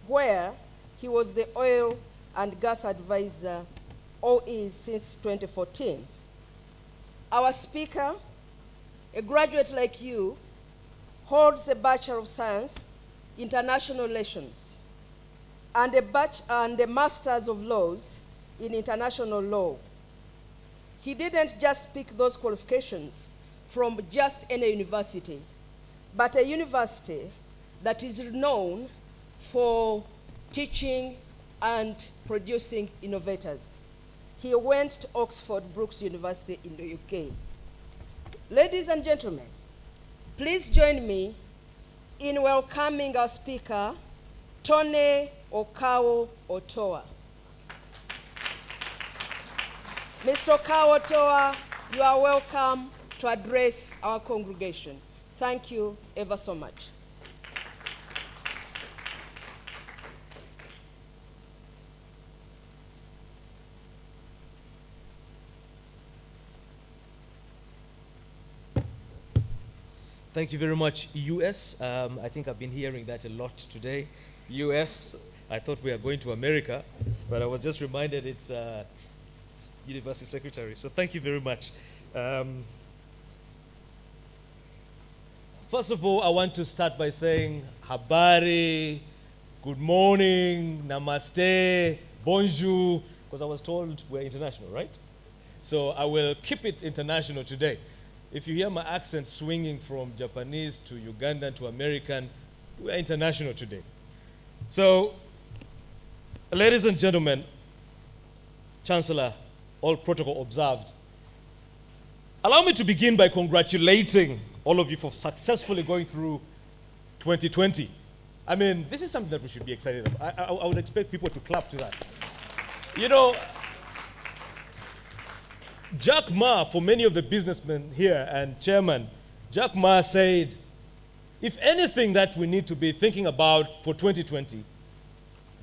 where he was the oil and gas advisor, or is since 2014. Our speaker, a graduate like you, holds a Bachelor of Science, International Relations, and a Master's of Laws in International Law. He didn't just pick those qualifications from just any university, but a university that is known for teaching and producing innovators. He went to Oxford Brookes University in the UK. Ladies and gentlemen, please join me in welcoming our speaker, Tony Okawo Otoa. Mr. Okawo Otoa, you are welcome to address our congregation. Thank you ever so much. Thank you very much, US. I think I've been hearing that a lot today. US, I thought we were going to America, but I was just reminded it's University Secretary. So thank you very much. First of all, I want to start by saying habari, good morning, namaste, bonjour, because I was told we're international, right? So I will keep it international today. If you hear my accent swinging from Japanese to Ugandan to American, we're international today. So, ladies and gentlemen, Chancellor, all protocol observed. Allow me to begin by congratulating all of you for successfully going through 2020. I mean, this is something that we should be excited about. I would expect people to clap to that. You know, Jack Ma, for many of the businessmen here and chairman, Jack Ma said, if anything that we need to be thinking about for 2020,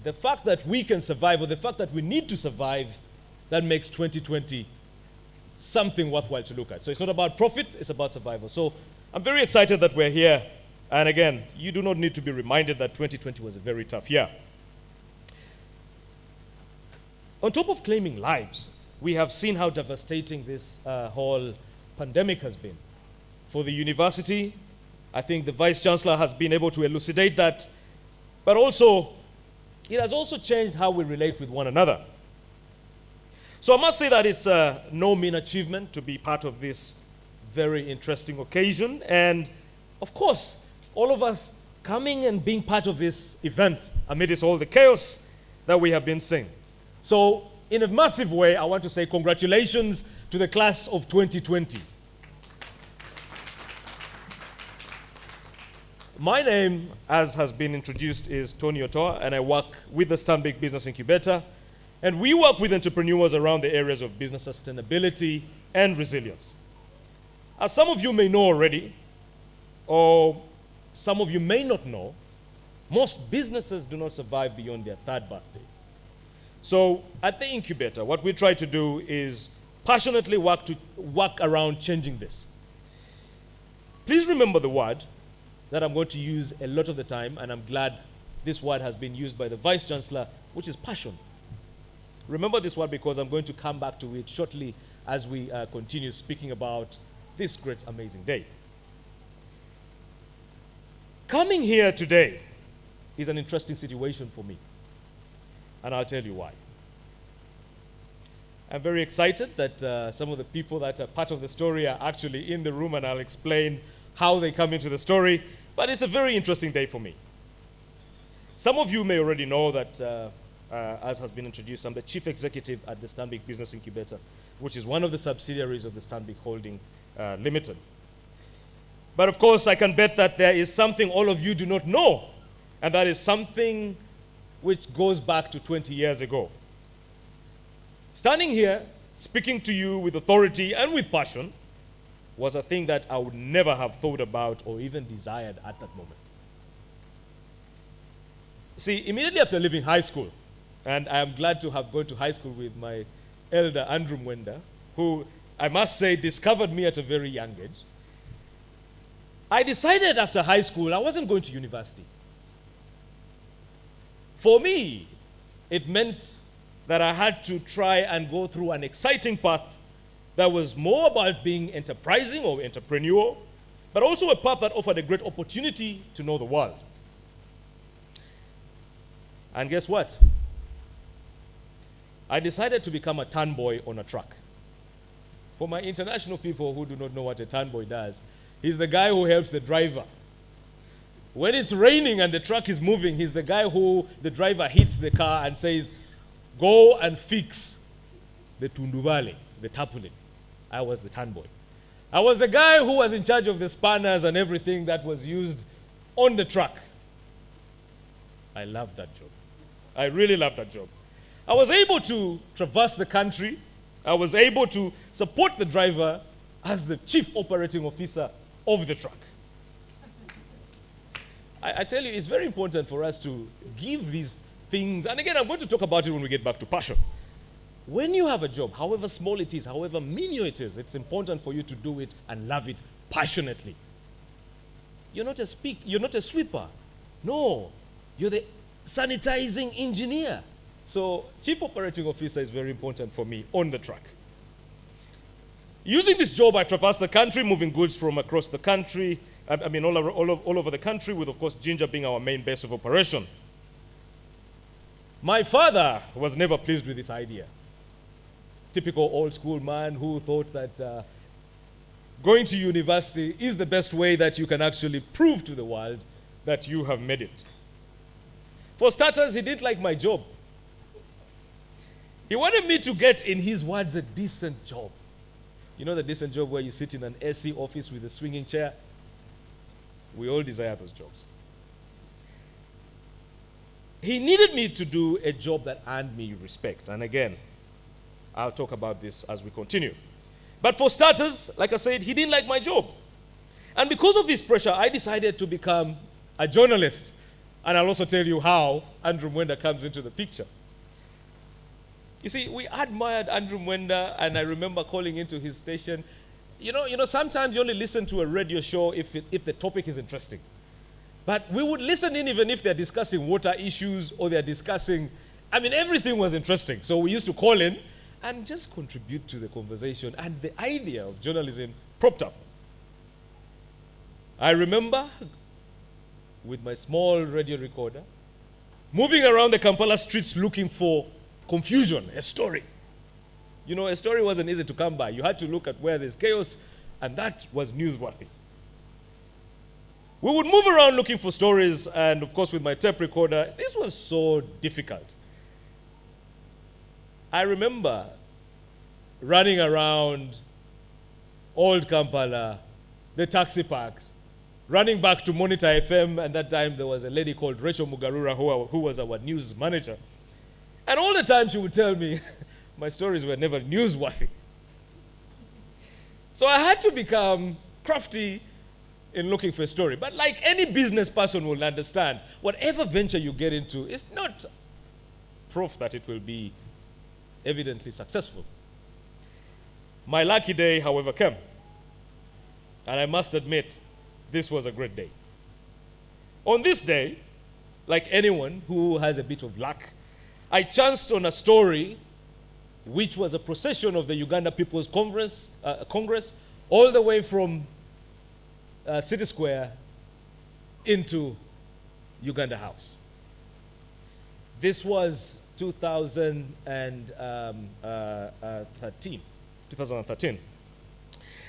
the fact that we can survive or the fact that we need to survive, that makes 2020 something worthwhile to look at. So it's not about profit, it's about survival. So I'm very excited that we're here. And again, you do not need to be reminded that 2020 was a very tough year. On top of claiming lives, we have seen how devastating this whole pandemic has been. For the university, I think the Vice Chancellor has been able to elucidate that, but also, it has also changed how we relate with one another. So I must say that it's no mean achievement to be part of this very interesting occasion, and of course, all of us coming and being part of this event amidst all the chaos that we have been seeing. So, in a massive way, I want to say congratulations to the class of 2020. My name, as has been introduced, is Tony Otoa, and I work with the Stanbic Business Incubator. And we work with entrepreneurs around the areas of business sustainability and resilience. As some of you may know already, or some of you may not know, most businesses do not survive beyond their third birthday. So at the incubator, what we try to do is passionately work around changing this. Please remember the word that I'm going to use a lot of the time, and I'm glad this word has been used by the Vice Chancellor, which is passion. Remember this word because I'm going to come back to it shortly as we continue speaking about this great, amazing day. Coming here today is an interesting situation for me, and I'll tell you why. I'm very excited that some of the people that are part of the story are actually in the room, and I'll explain how they come into the story, but it's a very interesting day for me. Some of you may already know that, as has been introduced, I'm the Chief Executive at the Stanbic Business Incubator, which is one of the subsidiaries of the Stanbic Holding Limited. But of course, I can bet that there is something all of you do not know, and that is something which goes back to 20 years ago. Standing here, speaking to you with authority and with passion, was a thing that I would never have thought about or even desired at that moment. See, immediately after leaving high school, and I am glad to have gone to high school with my elder Andrew Mwenda, who I must say discovered me at a very young age, I decided after high school I wasn't going to university. For me, it meant that I had to try and go through an exciting path that was more about being enterprising or entrepreneurial, but also a path that offered a great opportunity to know the world. And guess what? I decided to become a turn boy on a truck. For my international people who do not know what a turn boy does, he's the guy who helps the driver. When it's raining and the truck is moving, he's the guy who the driver hits the car and says, go and fix the tundubale, the tarpaulin. I was the turn boy. I was the guy who was in charge of the spanners and everything that was used on the truck. I loved that job. I really loved that job. I was able to traverse the country. I was able to support the driver as the chief operating officer of the truck. I tell you, it's very important for us to give these things, and again, I'm going to talk about it when we get back to passion. When you have a job, however small it is, however menial it is, it's important for you to do it and love it passionately. You're not a sweeper. No, you're the sanitizing engineer. So chief operating officer is very important for me on the truck. Using this job, I traversed the country, moving goods from across the country, all over the country, with, of course, Ginger being our main base of operation. My father was never pleased with this idea. Typical old school man who thought that going to university is the best way that you can actually prove to the world that you have made it. For starters, he didn't like my job. He wanted me to get, in his words, a decent job. You know the decent job where you sit in an AC office with a swinging chair? We all desire those jobs. He needed me to do a job that earned me respect. And again, I'll talk about this as we continue. But for starters, like I said, he didn't like my job. And because of this pressure, I decided to become a journalist. And I'll also tell you how Andrew Mwenda comes into the picture. You see, we admired Andrew Mwenda, and I remember calling into his station. You know, sometimes you only listen to a radio show if the topic is interesting. But we would listen in even if they're discussing water issues or they're discussing, everything was interesting. So we used to call in and just contribute to the conversation, and the idea of journalism propped up. I remember with my small radio recorder, moving around the Kampala streets looking for confusion, a story. You know, a story wasn't easy to come by. You had to look at where there's chaos, and that was newsworthy. We would move around looking for stories, and of course with my tape recorder, this was so difficult. I remember running around old Kampala, the taxi parks, running back to Monitor FM, and that time there was a lady called Rachel Mugarura who was our news manager. And all the time she would tell me my stories were never newsworthy. So I had to become crafty in looking for a story. But like any business person will understand, whatever venture you get into is not proof that it will be evidently successful. My lucky day, however, came. And I must admit, this was a great day. On this day, like anyone who has a bit of luck, I chanced on a story which was a procession of the Uganda People's Congress all the way from City Square into Uganda House. This was 2013.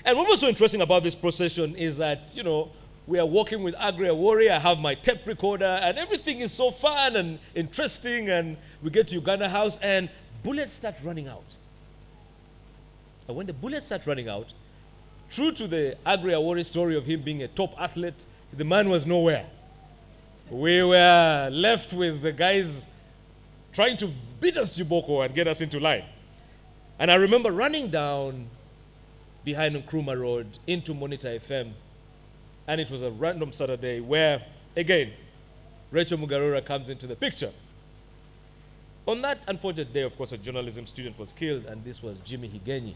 And what was so interesting about this procession is that, you know, we are walking with Agri Warrior. I have my tape recorder, and everything is so fun and interesting. And we get to Uganda House, and bullets start running out. And when the bullets start running out, true to the Agri Warrior story of him being a top athlete, the man was nowhere. We were left with the guys trying to beat us Jiboko and get us into line. And I remember running down behind Nkrumah Road into Monitor FM. And it was a random Saturday where, again, Rachel Mugarura comes into the picture. On that unfortunate day, of course, a journalism student was killed, and this was Jimmy Higenyi.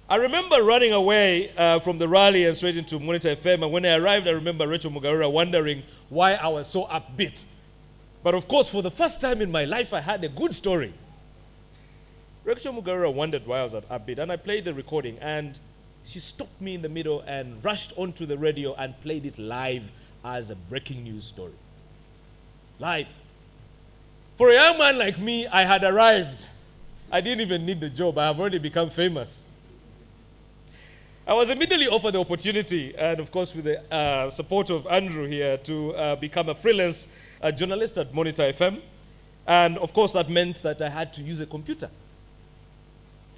I remember running away from the rally and straight into Monitor FM, and when I arrived, I remember Rachel Mugarura wondering why I was so upbeat. But of course, for the first time in my life, I had a good story. Rachel Mugarura wondered why I was upbeat, and I played the recording, and she stopped me in the middle and rushed onto the radio and played it live as a breaking news story. Live. For a young man like me, I had arrived. I didn't even need the job. I have already become famous. I was immediately offered the opportunity, and of course with the support of Andrew here, to become a freelance journalist at Monitor FM. And of course that meant that I had to use a computer.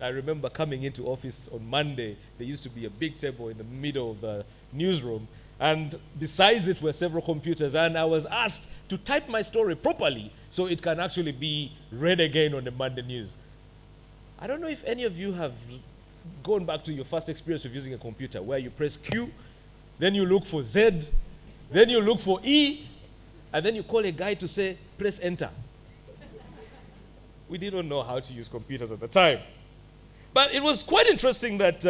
I remember coming into office on Monday. There used to be a big table in the middle of the newsroom, and besides it were several computers, and I was asked to type my story properly so it can actually be read again on the Monday news. I don't know if any of you have gone back to your first experience of using a computer, where you press Q, then you look for Z, then you look for E, and then you call a guy to say, press enter. We didn't know how to use computers at the time. But it was quite interesting that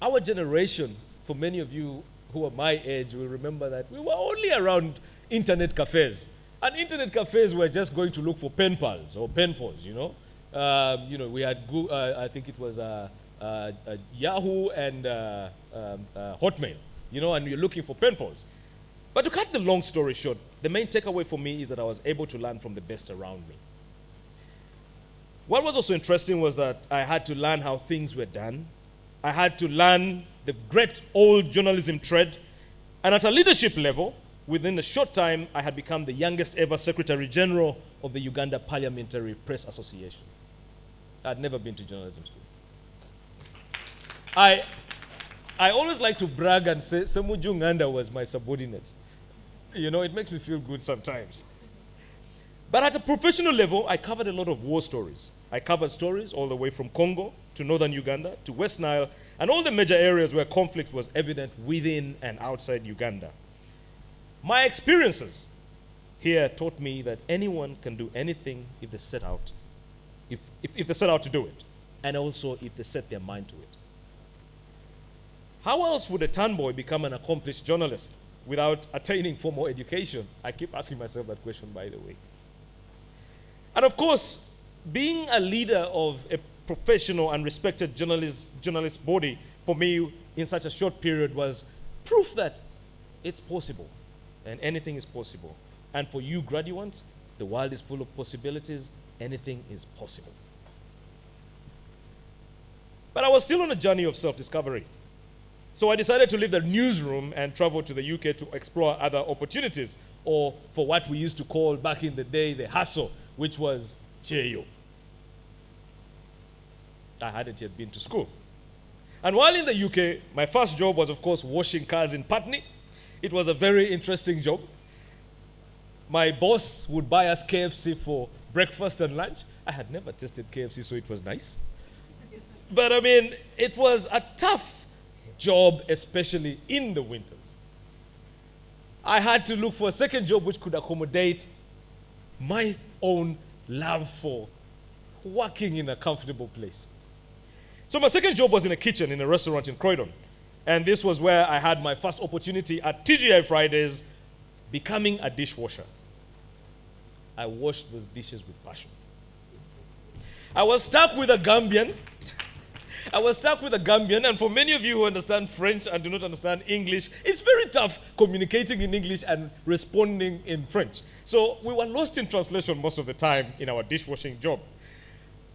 our generation, for many of you who are my age, will remember that we were only around internet cafes. And internet cafes were just going to look for pen pals or pen pals, you know. We had, I think it was Yahoo and Hotmail, you know, and you're looking for pen pals. But to cut the long story short, the main takeaway for me is that I was able to learn from the best around me. What was also interesting was that I had to learn how things were done. I had to learn the great old journalism trade. And at a leadership level, within a short time, I had become the youngest ever Secretary General of the Uganda Parliamentary Press Association. I had never been to journalism school. I always like to brag and say, Semuju Nganda was my subordinate. You know, it makes me feel good sometimes. But at a professional level, I covered a lot of war stories. I covered stories all the way from Congo to northern Uganda to West Nile and all the major areas where conflict was evident within and outside Uganda. My experiences here taught me that anyone can do anything if they set out, if they set out to do it, and also if they set their mind to it. How else would a town boy become an accomplished journalist without attaining formal education? I keep asking myself that question, by the way. And of course, being a leader of a professional and respected journalist body for me in such a short period was proof that it's possible and anything is possible. And for you graduates, the world is full of possibilities. Anything is possible. But I was still on a journey of self-discovery. So I decided to leave the newsroom and travel to the UK to explore other opportunities, or for what we used to call back in the day, the hustle, which was cheyo. I hadn't yet been to school. And while in the UK, my first job was, of course, washing cars in Putney. It was a very interesting job. My boss would buy us KFC for breakfast and lunch. I had never tasted KFC, so it was nice. But I mean, it was a tough job, especially in the winters. I had to look for a second job which could accommodate my own love for working in a comfortable place. So my second job was in a kitchen in a restaurant in Croydon. And this was where I had my first opportunity at TGI Fridays, becoming a dishwasher. I washed those dishes with passion. I was stuck with a Gambian. And for many of you who understand French and do not understand English, it's very tough communicating in English and responding in French. So we were lost in translation most of the time in our dishwashing job.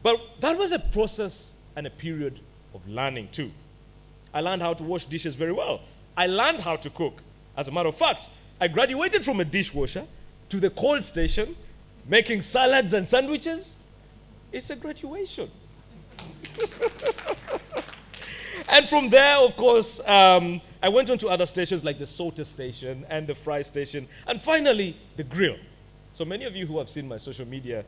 But that was a process and a period of learning too. I learned how to wash dishes very well. I learned how to cook. As a matter of fact, I graduated from a dishwasher to the cold station, making salads and sandwiches. It's a graduation. And from there, of course, I went on to other stations like the Salter station and the Fry station, and finally, the grill. So many of you who have seen my social media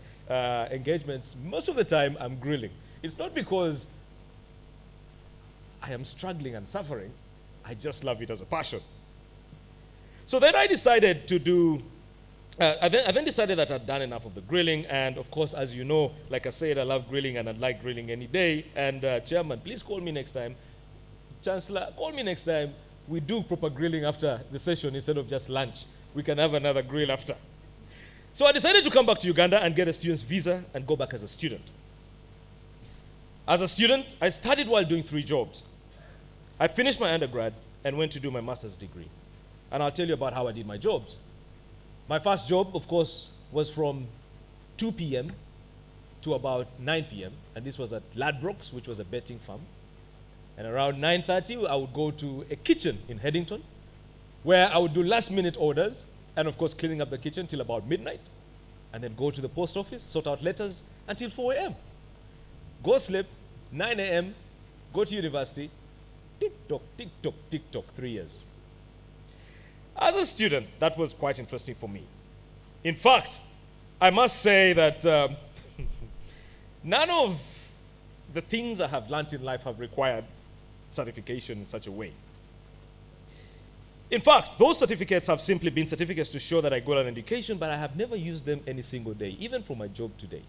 engagements, most of the time I'm grilling. It's not because I am struggling and suffering. I just love it as a passion. So then I decided to do, I then decided that I'd done enough of the grilling. And of course, as you know, like I said, I love grilling and I'd like grilling any day. And Chairman, please call me next time. Chancellor, call me next time. We do proper grilling after the session instead of just lunch. We can have another grill after. So I decided to come back to Uganda and get a student's visa and go back as a student. As a student, I studied while doing 3 jobs. I finished my undergrad and went to do my master's degree. And I'll tell you about how I did my jobs. My first job, of course, was from 2 p.m. to about 9 p.m. And this was at Ladbrokes, which was a betting farm. And around 9:30, I would go to a kitchen in Headington, where I would do last-minute orders, and of course, cleaning up the kitchen till about midnight. And then go to the post office, sort out letters until 4 a.m. Go sleep, 9 a.m., go to university, tick-tock, tick-tock, tick-tock, 3 years. As a student, that was quite interesting for me. In fact, I must say that none of the things I have learned in life have required certification in such a way. In fact, those certificates have simply been certificates to show that I got an education, but I have never used them any single day, even for my job today.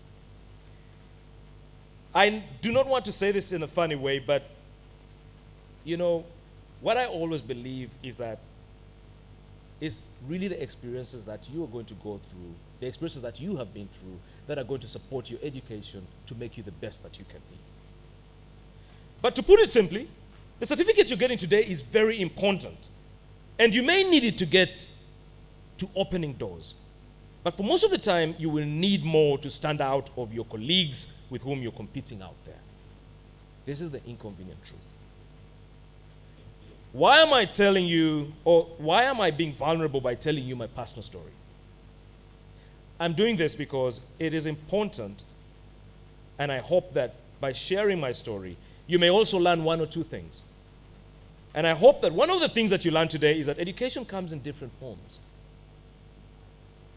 I do not want to say this in a funny way, but you know, what I always believe is that it's really the experiences that you are going to go through, the experiences that you have been through, that are going to support your education to make you the best that you can be. But to put it simply, the certificate you're getting today is very important. And you may need it to get to opening doors. But for most of the time, you will need more to stand out of your colleagues with whom you're competing out there. This is the inconvenient truth. Why am I telling you, or why am I being vulnerable by telling you my personal story? I'm doing this because it is important, and I hope that by sharing my story, you may also learn 1 or 2 things. And I hope that one of the things that you learn today is that education comes in different forms.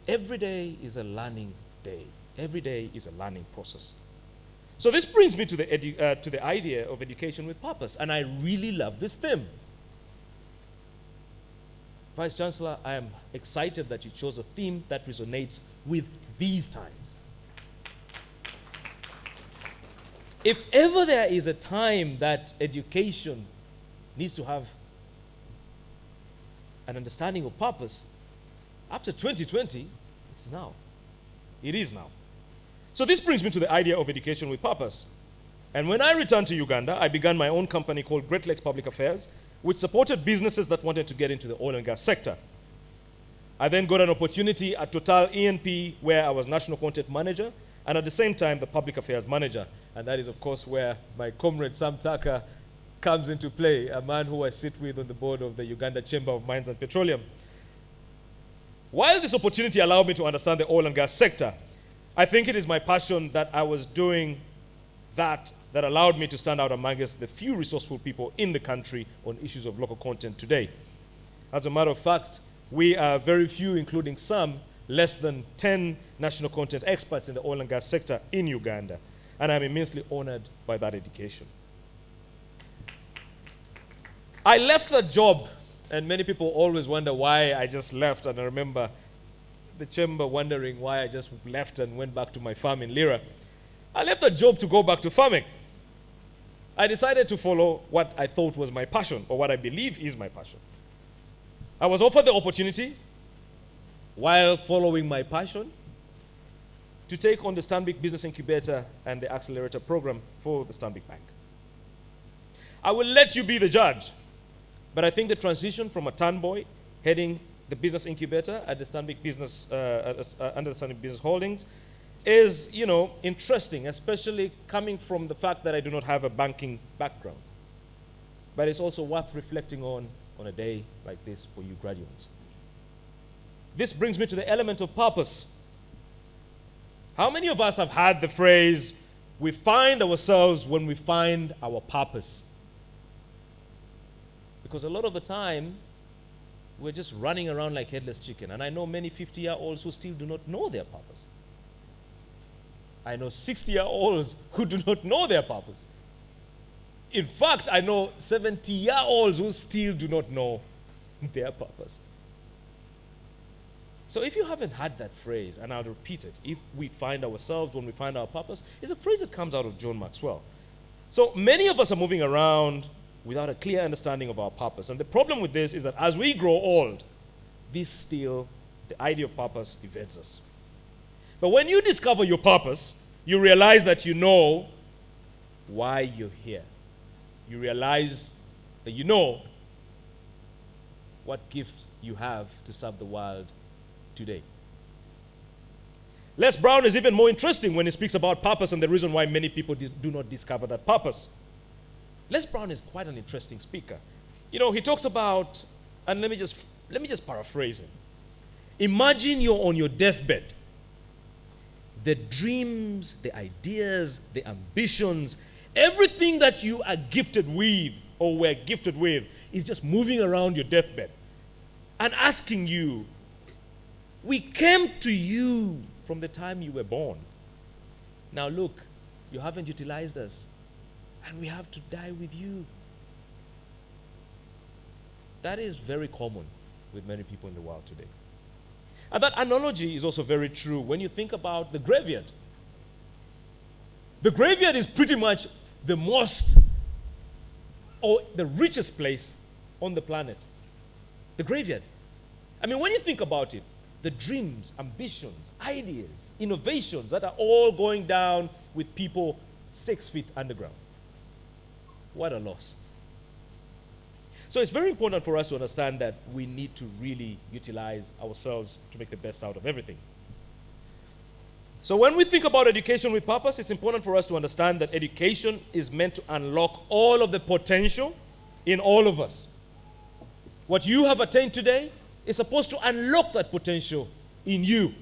Every day is a learning day. Every day is a learning process. So this brings me to the idea of education with purpose, and I really love this theme. Vice Chancellor, I am excited that you chose a theme that resonates with these times. If ever there is a time that education needs to have an understanding of purpose, after 2020, it's now. It is now. So this brings me to the idea of education with purpose. And when I returned to Uganda, I began my own company called Great Lakes Public Affairs, which supported businesses that wanted to get into the oil and gas sector. I then got an opportunity at Total E&P, where I was national content manager, and at the same time, the public affairs manager. And that is, of course, where my comrade Sam Tucker comes into play, a man who I sit with on the board of the Uganda Chamber of Mines and Petroleum. While this opportunity allowed me to understand the oil and gas sector, I think it is my passion that I was doing that allowed me to stand out amongst the few resourceful people in the country on issues of local content today. As a matter of fact, we are very few, including some, less than 10 national content experts in the oil and gas sector in Uganda. And I'm immensely honored by that education. I left that job, and many people always wonder why I just left. And I remember the chamber wondering why I just left and went back to my farm in Lira. I left that job to go back to farming. I decided to follow what I thought was my passion, or what I believe is my passion. I was offered the opportunity, while following my passion, to take on the Stanbic Business Incubator and the Accelerator Program for the Stanbic Bank. I will let you be the judge, but I think the transition from a town boy heading the business incubator at the Stanbic Business, under the Stanbic Business Holdings, is, interesting, especially coming from the fact that I do not have a banking background. But it's also worth reflecting on a day like this for you graduates. This brings me to the element of purpose. How many of us have heard the phrase, we find ourselves when we find our purpose? Because a lot of the time, we're just running around like headless chicken. And I know many 50-year-olds who still do not know their purpose. I know 60-year-olds who do not know their purpose. In fact, I know 70-year-olds who still do not know their purpose. So if you haven't had that phrase, and I'll repeat it, if we find ourselves, when we find our purpose, it's a phrase that comes out of John Maxwell. So many of us are moving around without a clear understanding of our purpose. And the problem with this is that as we grow old, the idea of purpose evades us. But when you discover your purpose, you realize that you know why you're here. You realize that you know what gift you have to serve the world today. Les Brown is even more interesting when he speaks about purpose and the reason why many people do not discover that purpose. Les Brown is quite an interesting speaker. You know, he talks about, and let me just paraphrase him. Imagine you're on your deathbed. The dreams, the ideas, the ambitions, everything that you are gifted with or were gifted with is just moving around your deathbed and asking you, we came to you from the time you were born. Now look, you haven't utilized us, and we have to die with you. That is very common with many people in the world today. And that analogy is also very true when you think about the graveyard. The graveyard is pretty much the most or the richest place on the planet. The graveyard. I mean, when you think about it, the dreams, ambitions, ideas, innovations that are all going down with people 6 feet underground. What a loss. So it's very important for us to understand that we need to really utilize ourselves to make the best out of everything. So when we think about education with purpose, it's important for us to understand that education is meant to unlock all of the potential in all of us. What you have attained today is supposed to unlock that potential in you.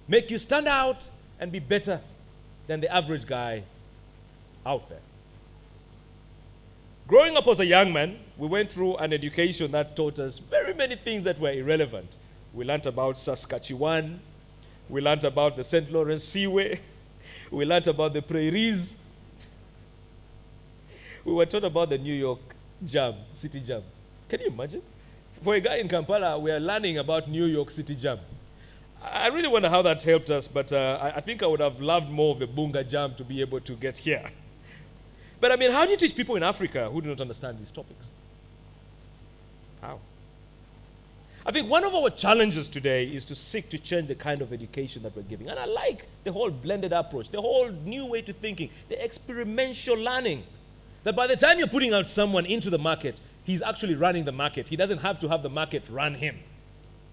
Make you stand out and be better than the average guy out there. Growing up as a young man, we went through an education that taught us very many things that were irrelevant. We learned about Saskatchewan. We learned about the St. Lawrence Seaway. We learned about the prairies. We were taught about the New York Jam, City Jam. Can you imagine? For a guy in Kampala, we are learning about New York City Jam. I really wonder how that helped us, but I think I would have loved more of the Bunga Jam to be able to get here. But I mean, how do you teach people in Africa who do not understand these topics? How? I think one of our challenges today is to seek to change the kind of education that we're giving. And I like the whole blended approach, the whole new way to thinking, the experiential learning. That by the time you're putting out someone into the market, he's actually running the market. He doesn't have to have the market run him.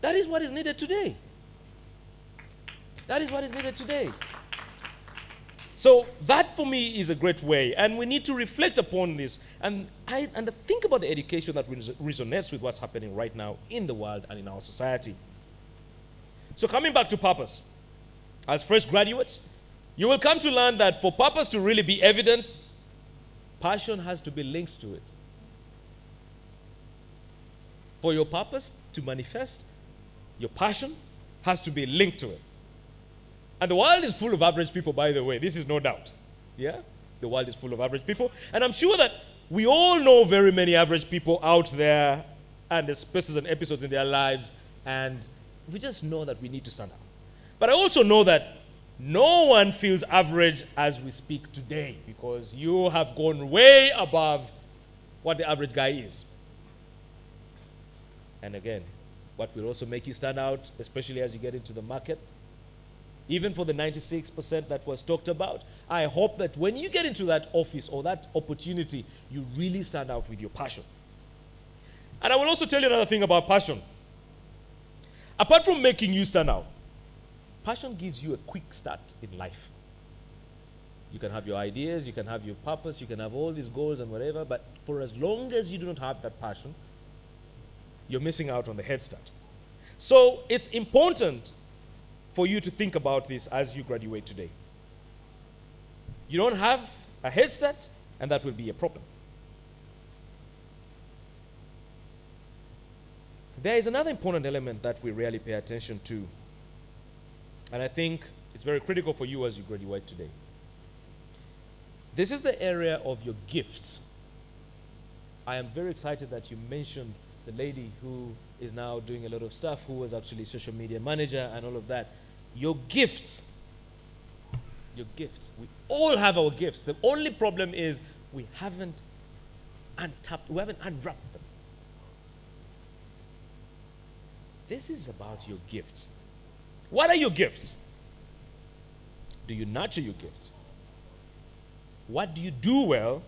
That is what is needed today. That is what is needed today. So that for me is a great way, and we need to reflect upon this and think about the education that resonates with what's happening right now in the world and in our society. So coming back to purpose, as fresh graduates, you will come to learn that for purpose to really be evident, passion has to be linked to it. For your purpose to manifest, your passion has to be linked to it. And the world is full of average people, by the way. This is no doubt. Yeah? The world is full of average people. And I'm sure that we all know very many average people out there, and there's places and episodes in their lives, and we just know that we need to stand out. But I also know that no one feels average as we speak today, because you have gone way above what the average guy is. And again, what will also make you stand out, especially as you get into the market, even for the 96% that was talked about, I hope that when you get into that office or that opportunity, you really stand out with your passion. And I will also tell you another thing about passion. Apart from making you stand out, passion gives you a quick start in life. You can have your ideas, you can have your purpose, you can have all these goals and whatever, but for as long as you do not have that passion, you're missing out on the head start. So it's important for you to think about this as you graduate today. You don't have a head start, and that will be a problem. There is another important element that we rarely pay attention to, and I think it's very critical for you as you graduate today. This is the area of your gifts. I am very excited that you mentioned the lady who is now doing a lot of stuff, who was actually social media manager and all of that. Your gifts. Your gifts. We all have our gifts. The only problem is we haven't untapped, we haven't unwrapped them. This is about your gifts. What are your gifts? Do you nurture your gifts? What do you do well?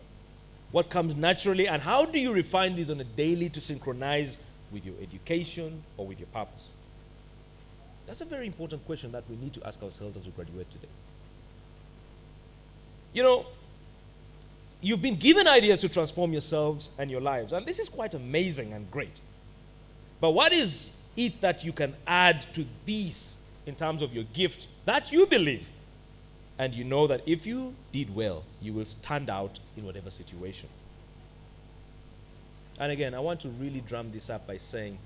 What comes naturally? And how do you refine these on a daily to synchronize with your education or with your purpose? That's a very important question that we need to ask ourselves as we graduate today. You know, you've been given ideas to transform yourselves and your lives, and this is quite amazing and great. But what is it that you can add to these in terms of your gift that you believe? And you know that if you did well, you will stand out in whatever situation. And again, I want to really drum this up by saying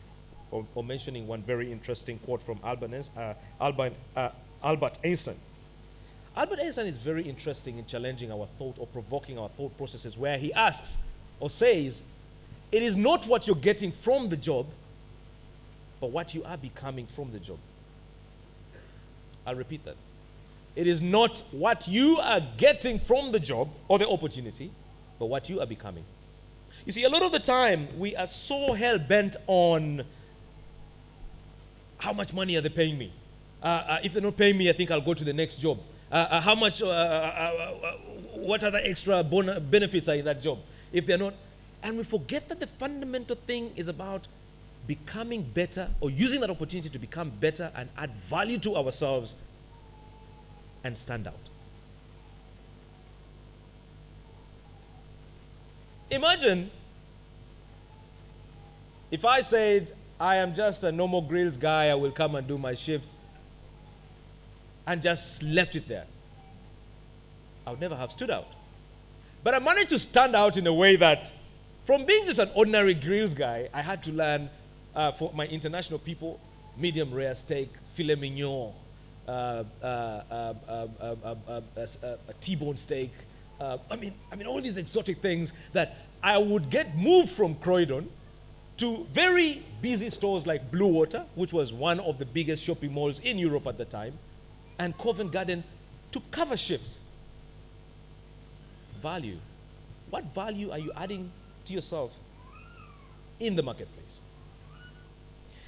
or mentioning one very interesting quote from Albert Einstein. Albert Einstein is very interesting in challenging our thought or provoking our thought processes, where he asks or says, it is not what you're getting from the job, but what you are becoming from the job. I'll repeat that. It is not what you are getting from the job or the opportunity, but what you are becoming. You see, a lot of the time, we are so hell-bent on how much money are they paying me? If they're not paying me, I think I'll go to the next job. How much, what other extra benefits are in that job? If they're not, and we forget that the fundamental thing is about becoming better, or using that opportunity to become better and add value to ourselves and stand out. Imagine if I said, I am just a normal grills guy, I will come and do my shifts, and just left it there. I would never have stood out. But I managed to stand out in a way that, from being just an ordinary grills guy, I had to learn for my international people, medium rare steak, filet mignon, a T-bone steak. I mean, all these exotic things that I would get moved from Croydon to very busy stores like Blue Water, which was one of the biggest shopping malls in Europe at the time, and Covent Garden to cover shifts. Value. What value are you adding to yourself in the marketplace?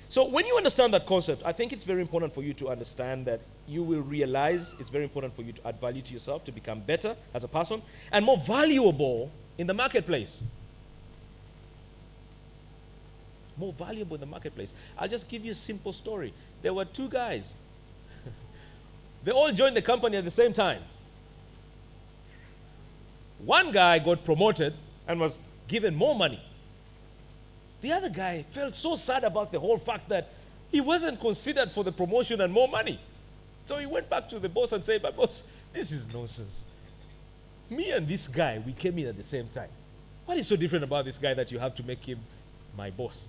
So when you understand that concept, I think it's very important for you to understand that you will realize it's very important for you to add value to yourself, to become better as a person, and more valuable in the marketplace. More valuable in the marketplace. I'll just give you a simple story. There were two guys. They all joined the company at the same time. One guy got promoted and was given more money. The other guy felt so sad about the whole fact that he wasn't considered for the promotion and more money. So he went back to the boss and said, but boss, this is nonsense. Me and this guy, we came in at the same time. What is so different about this guy that you have to make him my boss?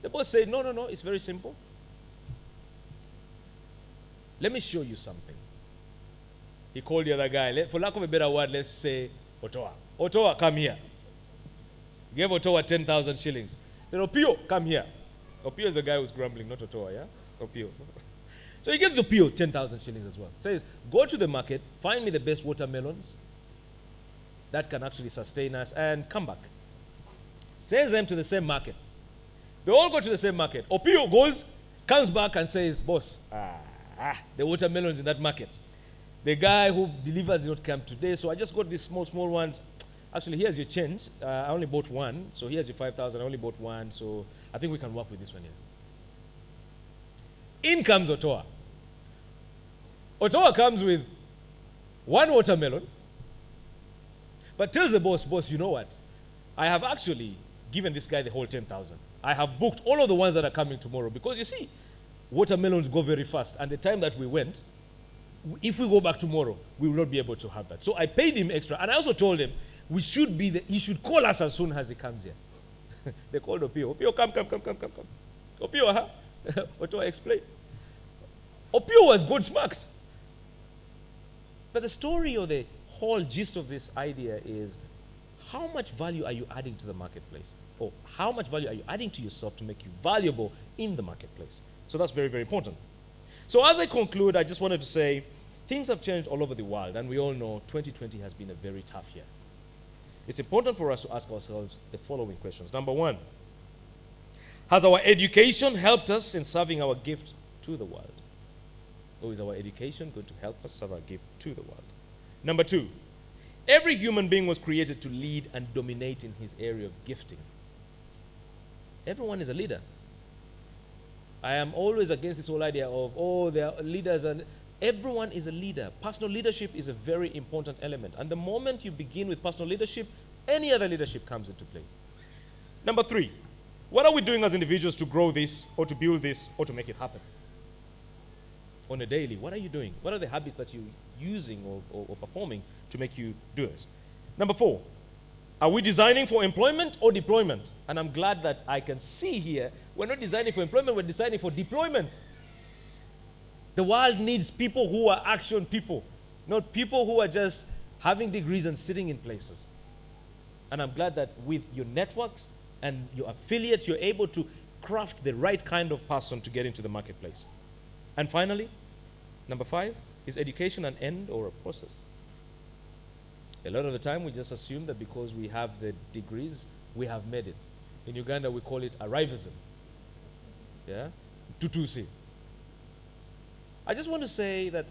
The boss said, no, it's very simple. Let me show you something. He called the other guy. For lack of a better word, let's say Otoa. Otoa, come here. He gave Otoa 10,000 shillings. Then Opio, come here. Opio is the guy who's grumbling, not Otoa, yeah? Opio. So he gives Opio 10,000 shillings as well. Says, go to the market, find me the best watermelons that can actually sustain us, and come back. Sends them to the same market. They all go to the same market. Opio comes back and says, boss, the watermelons in that market. The guy who delivers did not come today, so I just got these small ones. Actually, here's your change. I only bought one, so here's your 5,000. I only bought one, so I think we can work with this one here. In comes Otoa. Otoa comes with one watermelon, but tells the boss, you know what? I have actually given this guy the whole 10,000. I have booked all of the ones that are coming tomorrow, because you see, watermelons go very fast, and the time that we went, if we go back tomorrow, we will not be able to have that. So I paid him extra, and I also told him he should call us as soon as he comes here. They called Opio. Opio, come. Opio, what do I explain? Opio was good smacked. But the story or the whole gist of this idea is, how much value are you adding to the marketplace? Or how much value are you adding to yourself to make you valuable in the marketplace? So that's very, very important. So as I conclude, I just wanted to say, things have changed all over the world, and we all know 2020 has been a very tough year. It's important for us to ask ourselves the following questions. Number one, has our education helped us in serving our gift to the world? Or is our education going to help us serve our gift to the world? Number two, every human being was created to lead and dominate in his area of gifting. Everyone is a leader. I am always against this whole idea of, oh, they are leaders, and everyone is a leader. Personal leadership is a very important element. And the moment you begin with personal leadership, any other leadership comes into play. Number three, what are we doing as individuals to grow this, or to build this, or to make it happen? On a daily, what are you doing? What are the habits that you're using or performing to make you do this? Number four, are we designing for employment or deployment? And I'm glad that I can see here, we're not designing for employment, we're designing for deployment. The world needs people who are action people, not people who are just having degrees and sitting in places. And I'm glad that with your networks and your affiliates, you're able to craft the right kind of person to get into the marketplace. And finally, number five, is education an end or a process? A lot of the time, we just assume that because we have the degrees, we have made it. In Uganda, we call it arrivism. Yeah? Tutusi. I just want to say that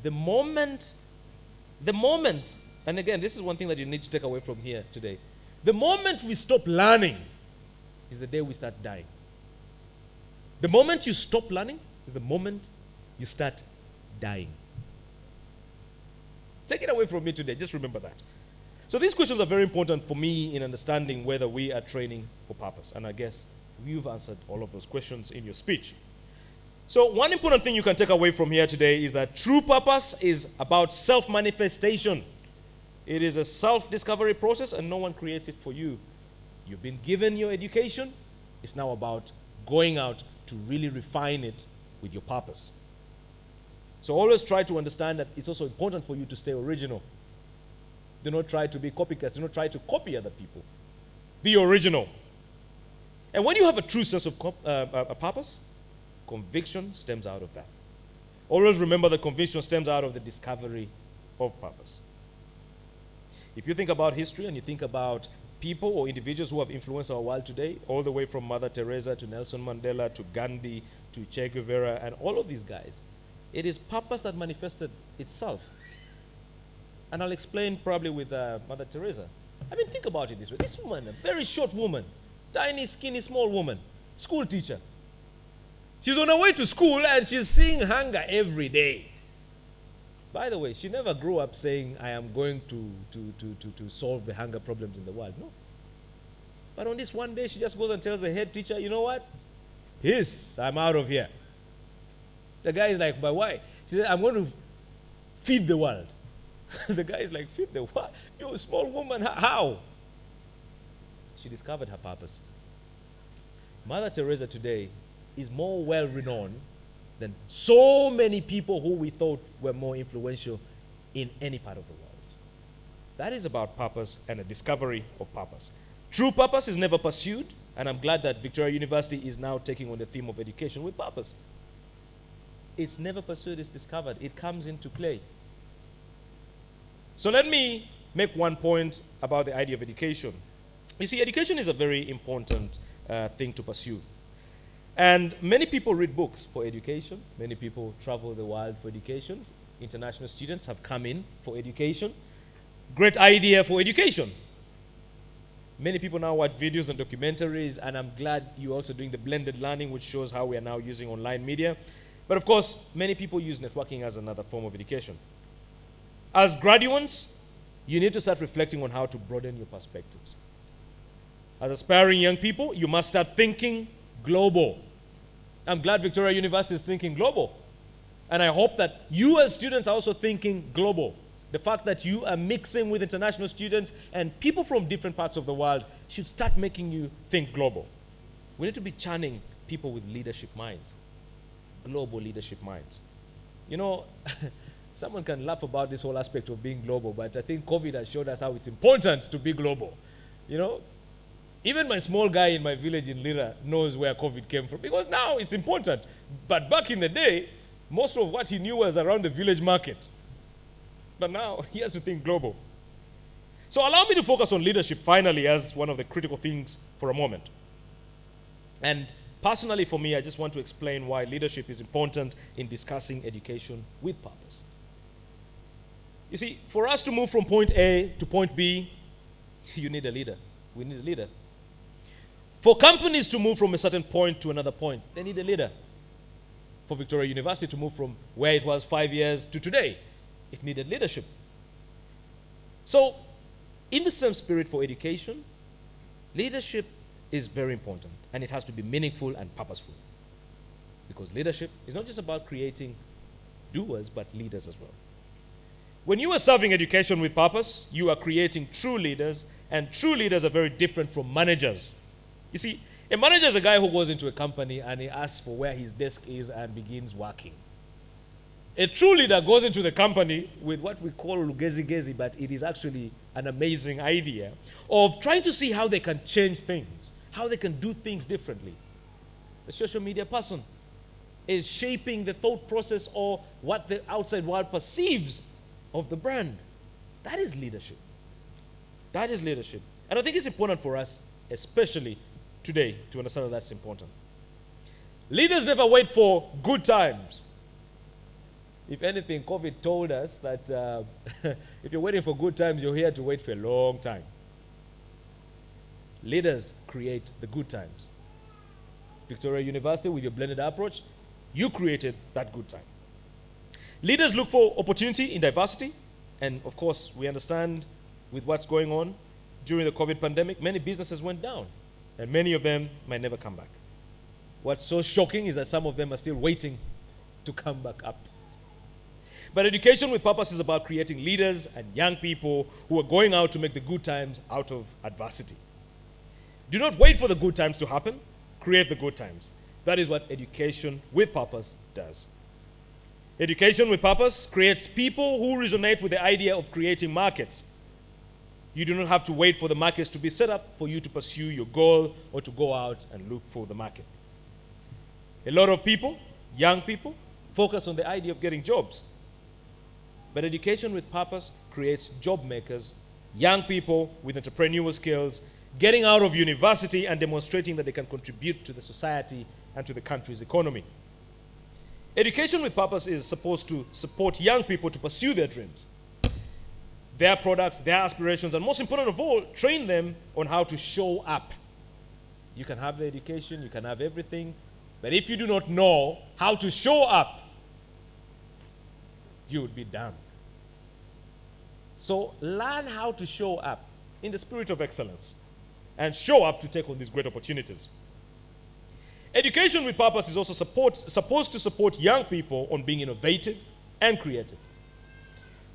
the moment, and again, this is one thing that you need to take away from here today. The moment we stop learning is the day we start dying. The moment you stop learning is the moment you start dying. Take it away from me today. Just remember that. So these questions are very important for me in understanding whether we are training for purpose. And I guess you've answered all of those questions in your speech. So one important thing you can take away from here today is that true purpose is about self-manifestation. It is a self-discovery process, and no one creates it for you. You've been given your education. It's now about going out to really refine it with your purpose. So always try to understand that it's also important for you to stay original. Do not try to be copycats. Do not try to copy other people. Be original. And when you have a true sense of a purpose, conviction stems out of that. Always remember that conviction stems out of the discovery of purpose. If you think about history and you think about people or individuals who have influenced our world today, all the way from Mother Teresa to Nelson Mandela to Gandhi to Che Guevara and all of these guys, it is purpose that manifested itself. And I'll explain probably with Mother Teresa. I mean, think about it this way. This woman, a very short woman, tiny, skinny, small woman, school teacher. She's on her way to school and she's seeing hunger every day. By the way, she never grew up saying, I am going to solve the hunger problems in the world. No. But on this one day, she just goes and tells the head teacher, you know what? Yes, I'm out of here. The guy is like, but why? She said, I'm going to feed the world. The guy is like, feed the world? You're a small woman. How? She discovered her purpose. Mother Teresa today is more well-renowned than so many people who we thought were more influential in any part of the world. That is about purpose and a discovery of purpose. True purpose is never pursued, and I'm glad that Victoria University is now taking on the theme of education with purpose. It's never pursued, it's discovered. It comes into play. So let me make one point about the idea of education. You see, education is a very important thing to pursue. And many people read books for education. Many people travel the world for education. International students have come in for education. Great idea for education. Many people now watch videos and documentaries, and I'm glad you're also doing the blended learning, which shows how we are now using online media. But of course, many people use networking as another form of education. As graduates, you need to start reflecting on how to broaden your perspectives. As aspiring young people, you must start thinking global. I'm glad Victoria University is thinking global. And I hope that you as students are also thinking global. The fact that you are mixing with international students and people from different parts of the world should start making you think global. We need to be churning people with leadership minds. Global leadership minds. You know, someone can laugh about this whole aspect of being global, but I think COVID has showed us how it's important to be global. You know, even my small guy in my village in Lira knows where COVID came from, because now it's important. But back in the day, most of what he knew was around the village market. But now he has to think global. So allow me to focus on leadership finally as one of the critical things for a moment. And personally for me, I just want to explain why leadership is important in discussing education with purpose. You see, for us to move from point A to point B, you need a leader. We need a leader. For companies to move from a certain point to another point, they need a leader. For Victoria University to move from where it was 5 years to today, it needed leadership. So, in the same spirit for education, leadership is very important, and it has to be meaningful and purposeful. Because leadership is not just about creating doers, but leaders as well. When you are serving education with purpose, you are creating true leaders, and true leaders are very different from managers. You see, a manager is a guy who goes into a company and he asks for where his desk is and begins working. A true leader goes into the company with what we call lugezi-gezi, but it is actually an amazing idea of trying to see how they can change things, how they can do things differently. A social media person is shaping the thought process or what the outside world perceives of the brand. That is leadership. That is leadership. And I think it's important for us, especially today, to understand that that's important. Leaders never wait for good times. If anything, COVID told us that if you're waiting for good times, you're here to wait for a long time. Leaders create the good times. Victoria University, with your blended approach, you created that good time. Leaders look for opportunity in diversity, and of course, we understand with what's going on during the COVID pandemic, many businesses went down, and many of them might never come back. What's so shocking is that some of them are still waiting to come back up. But education with purpose is about creating leaders and young people who are going out to make the good times out of adversity. Do not wait for the good times to happen. Create the good times. That is what education with purpose does. Education with purpose creates people who resonate with the idea of creating markets. You do not have to wait for the markets to be set up for you to pursue your goal or to go out and look for the market. A lot of people, young people, focus on the idea of getting jobs. But education with purpose creates job makers, young people with entrepreneurial skills, getting out of university and demonstrating that they can contribute to the society and to the country's economy. Education with purpose is supposed to support young people to pursue their dreams, their products, their aspirations, and most important of all, train them on how to show up. You can have the education, you can have everything, but if you do not know how to show up, you would be damned. So learn how to show up in the spirit of excellence and show up to take on these great opportunities. Education with purpose is also supposed to support young people on being innovative and creative.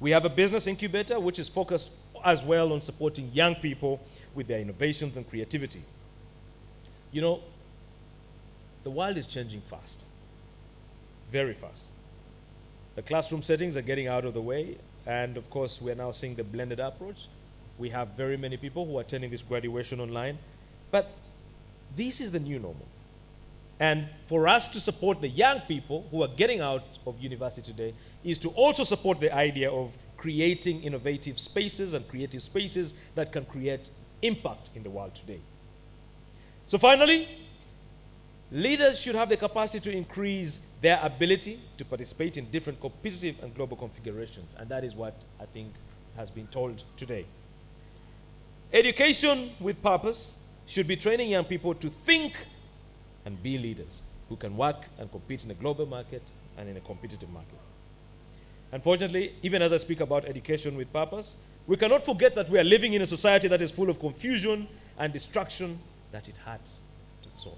We have a business incubator which is focused as well on supporting young people with their innovations and creativity. You know, the world is changing fast, very fast. The classroom settings are getting out of the way, and of course, we are now seeing the blended approach. We have very many people who are attending this graduation online, but this is the new normal. And for us to support the young people who are getting out of university today is to also support the idea of creating innovative spaces and creative spaces that can create impact in the world today. So finally, leaders should have the capacity to increase their ability to participate in different competitive and global configurations, and that is what I think has been told today. Education with purpose should be training young people to think and be leaders who can work and compete in a global market and in a competitive market. Unfortunately, even as I speak about education with purpose, we cannot forget that we are living in a society that is full of confusion and distraction that it hurts to the soul.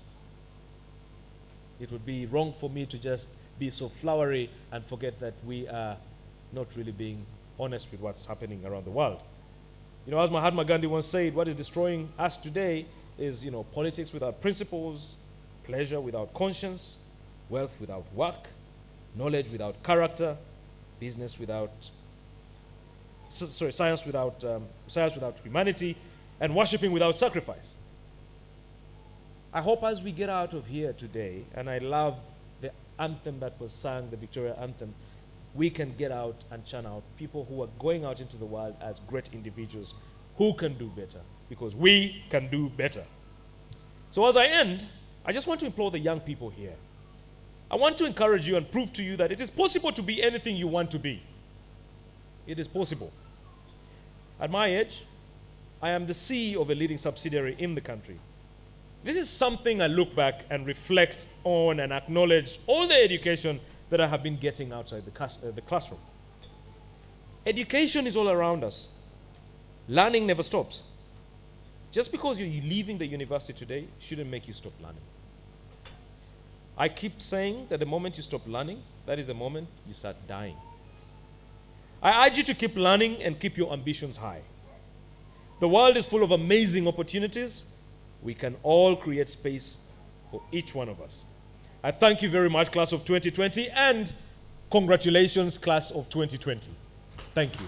It would be wrong for me to just be so flowery and forget that we are not really being honest with what's happening around the world. You know, as Mahatma Gandhi once said, what is destroying us today is, politics without principles, pleasure without conscience, wealth without work, knowledge without character, science without humanity, and worshiping without sacrifice. I hope as we get out of here today, and I love the anthem that was sung, the Victoria Anthem, we can get out and churn out people who are going out into the world as great individuals who can do better, because we can do better. So as I end, I just want to implore the young people here. I want to encourage you and prove to you that it is possible to be anything you want to be. It is possible. At my age, I am the CEO of a leading subsidiary in the country. This is something I look back and reflect on and acknowledge all the education that I have been getting outside the classroom. Education is all around us. Learning never stops. Just because you're leaving the university today shouldn't make you stop learning. I keep saying that the moment you stop learning, that is the moment you start dying. I urge you to keep learning and keep your ambitions high. The world is full of amazing opportunities. We can all create space for each one of us. I thank you very much, class of 2020, and congratulations, class of 2020. Thank you.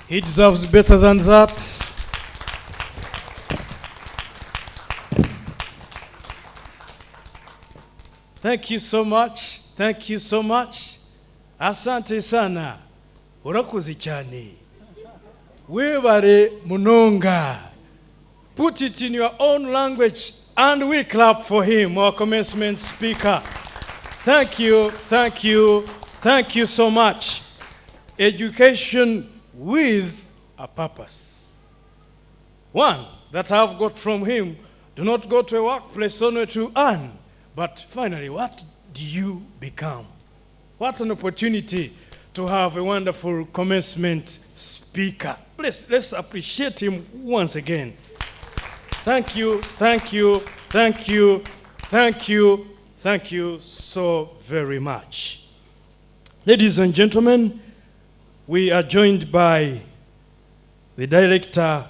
He deserves better than that. Thank you so much. Thank you so much. Asante sana. Urakoze cyane. Webare munonga. Put it in your own language and we clap for him, our commencement speaker. Thank you, thank you, thank you so much. Education with a purpose. One that I've got from him, do not go to a workplace only to earn, but finally, what do you become? What an opportunity to have a wonderful commencement speaker. Please, let's appreciate him once again. Thank you, thank you, thank you, thank you, thank you so very much. Ladies and gentlemen, we are joined by the director,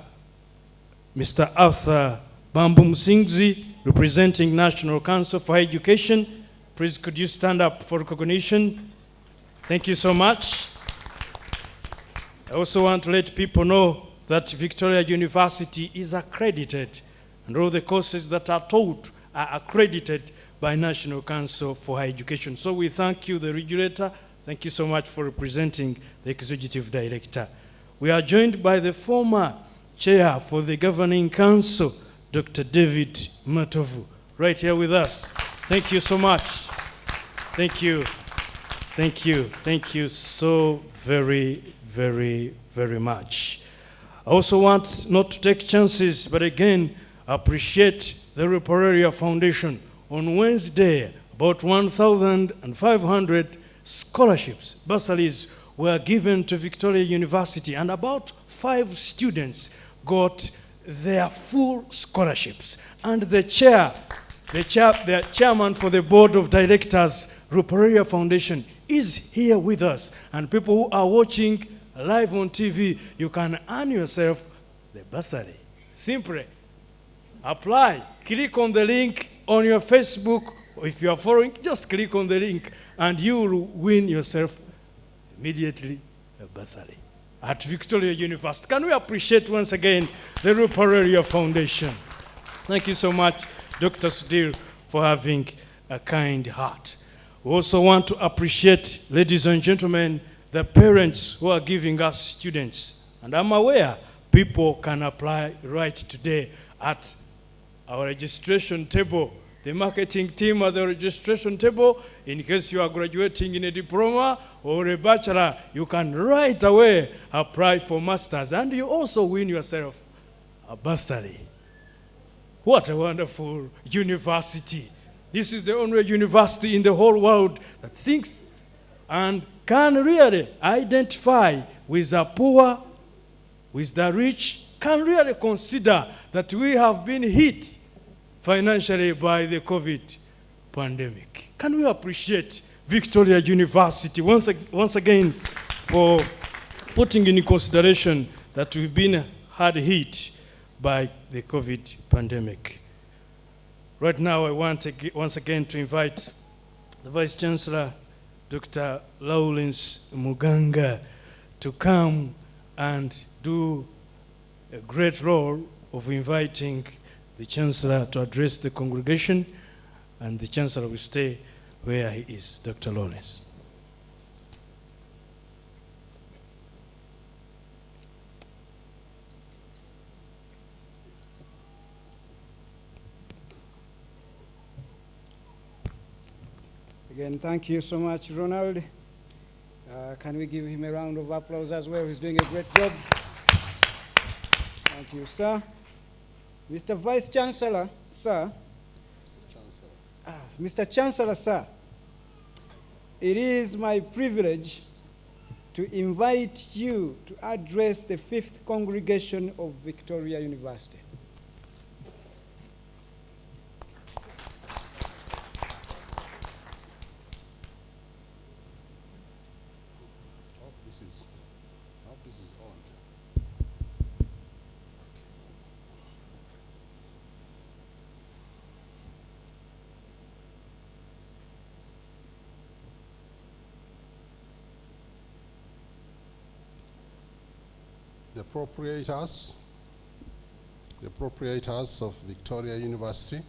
Mr. Arthur Bambu Musingzi, representing National Council for Education. Please, could you stand up for recognition? Thank you so much. I also want to let people know that Victoria University is accredited, and all the courses that are taught are accredited by National Council for Higher Education. So we thank you, the regulator. Thank you so much for representing the executive director. We are joined by the former chair for the governing council, Dr. David Matovu, right here with us. Thank you so much. Thank you. Thank you. Thank you so very, very, very much. I also want not to take chances, but again, appreciate the Ruporeria Foundation. On Wednesday, about 1,500 scholarships, bursaries, were given to Victoria University, and about 5 students got their full scholarships. And the chairman for the board of directors, Ruporeria Foundation, is here with us. And people who are watching live on TV, you can earn yourself the bursary. Simply apply. Click on the link on your Facebook. If you are following, just click on the link and you will win yourself immediately a bursary at Victoria University. Can we appreciate once again the Ruporeria Foundation? Thank you so much, Dr. Sudhir, for having a kind heart. We also want to appreciate, ladies and gentlemen, the parents who are giving us students. And I'm aware people can apply right today at our registration table. The marketing team at the registration table, in case you are graduating in a diploma or a bachelor, you can right away apply for masters, and you also win yourself a bursary. What a wonderful university. This is the only university in the whole world that thinks and can really identify with the poor, with the rich, can really consider that we have been hit financially by the COVID pandemic. Can we appreciate Victoria University once again for putting in consideration that we've been hard hit by the COVID pandemic? Right now, I want once again to invite the Vice Chancellor, Dr. Lawrence Muganga, to come and do a great role of inviting the Chancellor to address the congregation, and the Chancellor will stay where he is. Dr. Lawrence. Again, thank you so much, Ronald. Can we give him a round of applause as well? He's doing a great job. Thank you, sir. Mr. Vice Chancellor, sir. Mr. Chancellor, sir. It is my privilege to invite you to address the 5th congregation of Victoria University. This is on. The proprietors of Victoria University,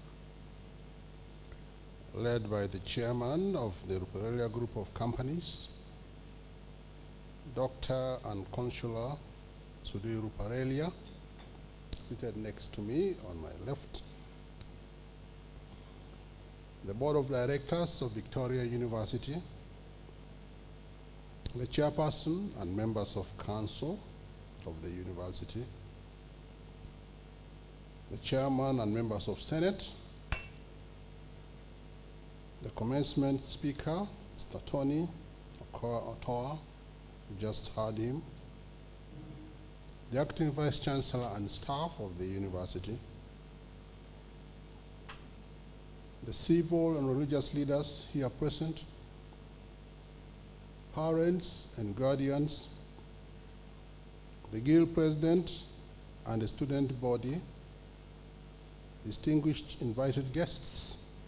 led by the chairman of the Ruparelia Group of Companies, Dr. and Consular Sudhir Ruparelia, seated next to me on my left. The Board of Directors of Victoria University, the chairperson and members of council of the university, the chairman and members of Senate, the commencement speaker, Mr. Tony Okoa, you just heard him, the acting vice chancellor and staff of the university, the civil and religious leaders here present, parents and guardians, the guild president and the student body, distinguished invited guests,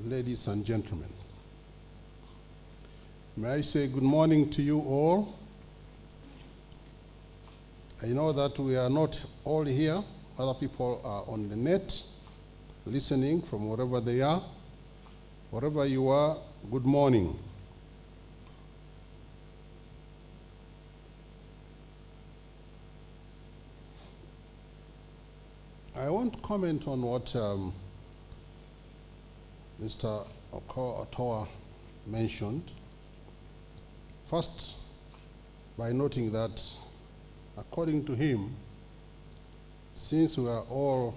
ladies and gentlemen. May I say good morning to you all. I know that we are not all here. Other people are on the net, listening from wherever they are. Wherever you are, good morning. I won't comment on what Mr. Okoa mentioned. First, by noting that, according to him, since we are all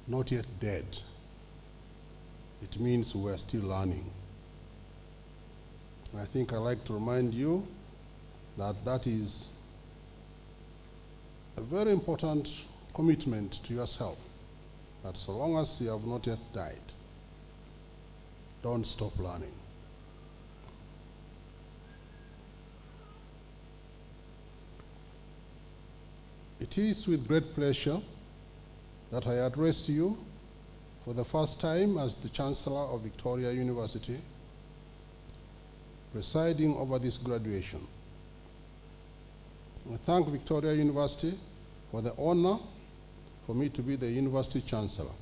not yet dead, it means we are still learning. And I think I'd like to remind you that that is a very important commitment to yourself, that so long as you have not yet died, don't stop learning. It is with great pleasure that I address you for the first time as the Chancellor of Victoria University, presiding over this graduation. I thank Victoria University for the honor for me to be the University Chancellor.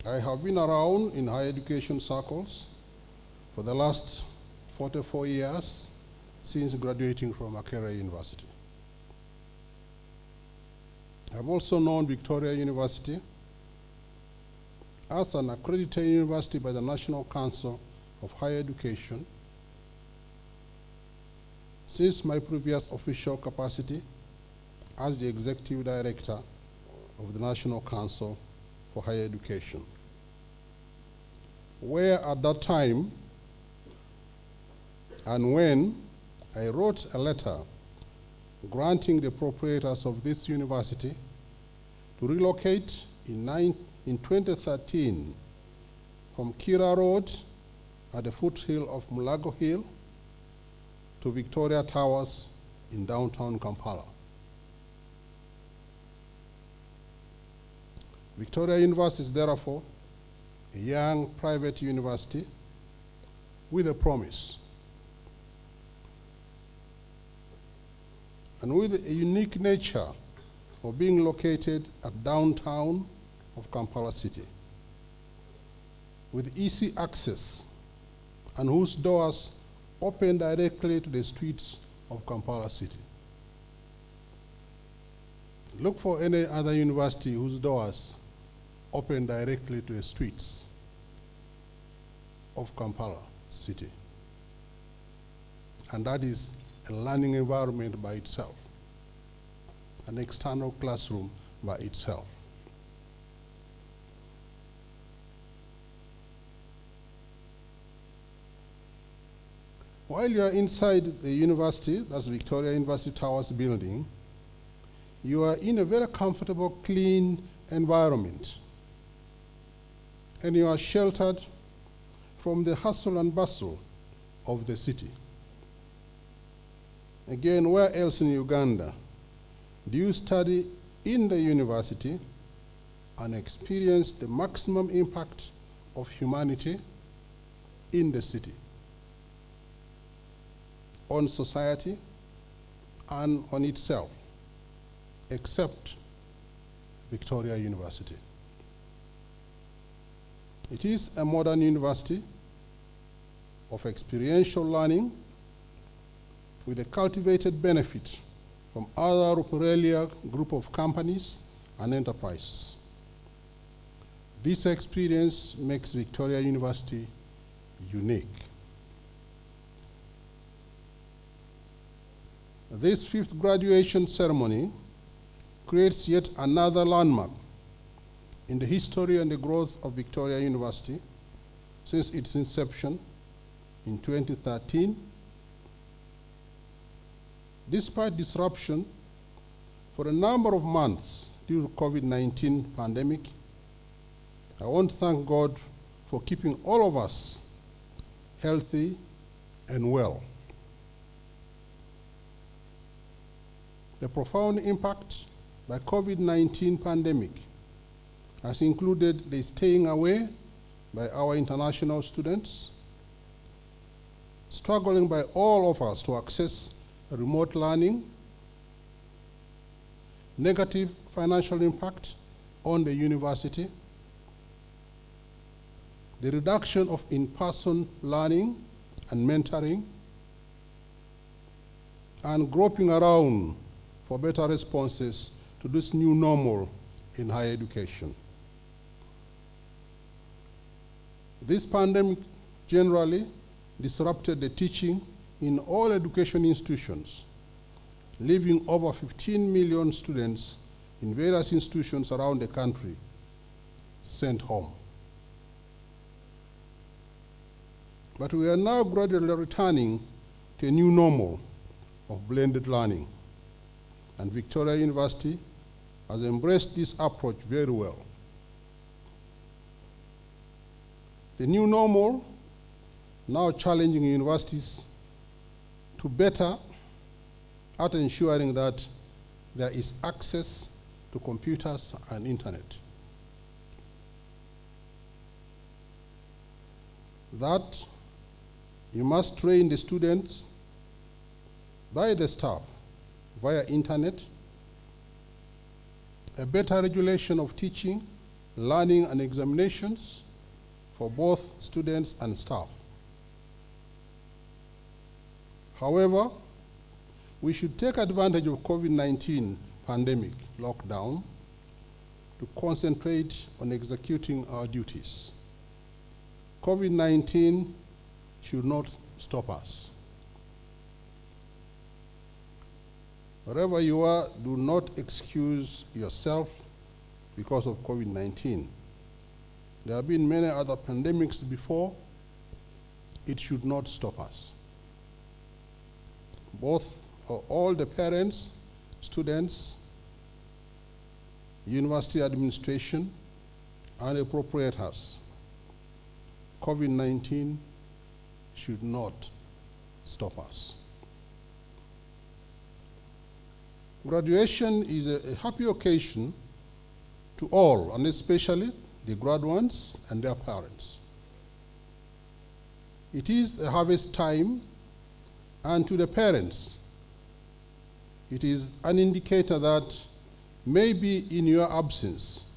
I have been around in higher education circles for the last 44 years since graduating from Makerere University. I've also known Victoria University as an accredited university by the National Council of Higher Education since my previous official capacity as the Executive Director of the National Council for Higher Education, where at that time and when I wrote a letter granting the proprietors of this university to relocate in 2013 from Kira Road at the foothill of Mulago Hill to Victoria Towers in downtown Kampala. Victoria University is therefore a young private university with a promise and with a unique nature of being located at downtown of Kampala City, with easy access and whose doors open directly to the streets of Kampala City. Look for any other university whose doors open directly to the streets of Kampala City. And that is a learning environment by itself, an external classroom by itself. While you are inside the university, that's Victoria University Towers building, you are in a very comfortable, clean environment. And you are sheltered from the hustle and bustle of the city. Again, where else in Uganda do you study in the university and experience the maximum impact of humanity in the city, on society and on itself, except Victoria University? It is a modern university of experiential learning with a cultivated benefit from other Ruperelia group of companies and enterprises. This experience makes Victoria University unique. This 5th graduation ceremony creates yet another landmark in the history and the growth of Victoria University since its inception in 2013. Despite disruption for a number of months due to COVID-19 pandemic, I want to thank God for keeping all of us healthy and well. The profound impact by COVID-19 pandemic has included the staying away by our international students, struggling by all of us to access remote learning, negative financial impact on the university, the reduction of in-person learning and mentoring, and groping around for better responses to this new normal in higher education. This pandemic generally disrupted the teaching in all education institutions, leaving over 15 million students in various institutions around the country sent home. But we are now gradually returning to a new normal of blended learning, and Victoria University has embraced this approach very well. The new normal now challenging universities to better at ensuring that there is access to computers and internet. That you must train the students by the staff via internet, a better regulation of teaching, learning, and examinations for both students and staff. However, we should take advantage of COVID-19 pandemic lockdown to concentrate on executing our duties. COVID-19 should not stop us. Wherever you are, do not excuse yourself because of COVID-19. There have been many other pandemics before. It should not stop us. Both all the parents, students, university administration, and appropriators, COVID-19 should not stop us. Graduation is a happy occasion to all, and especially the graduates and their parents. It is a harvest time, and to the parents, it is an indicator that maybe in your absence,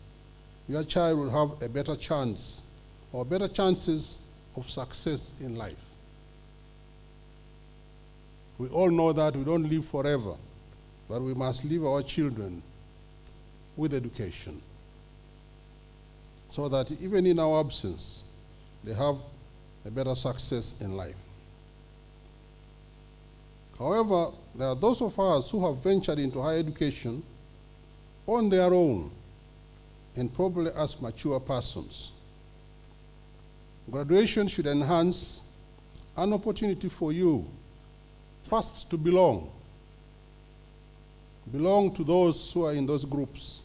your child will have a better chance or better chances of success in life. We all know that we don't live forever, but we must leave our children with education so that even in our absence, they have a better success in life. However, there are those of us who have ventured into higher education on their own and probably as mature persons. Graduation should enhance an opportunity for you, first, to belong to those who are in those groups.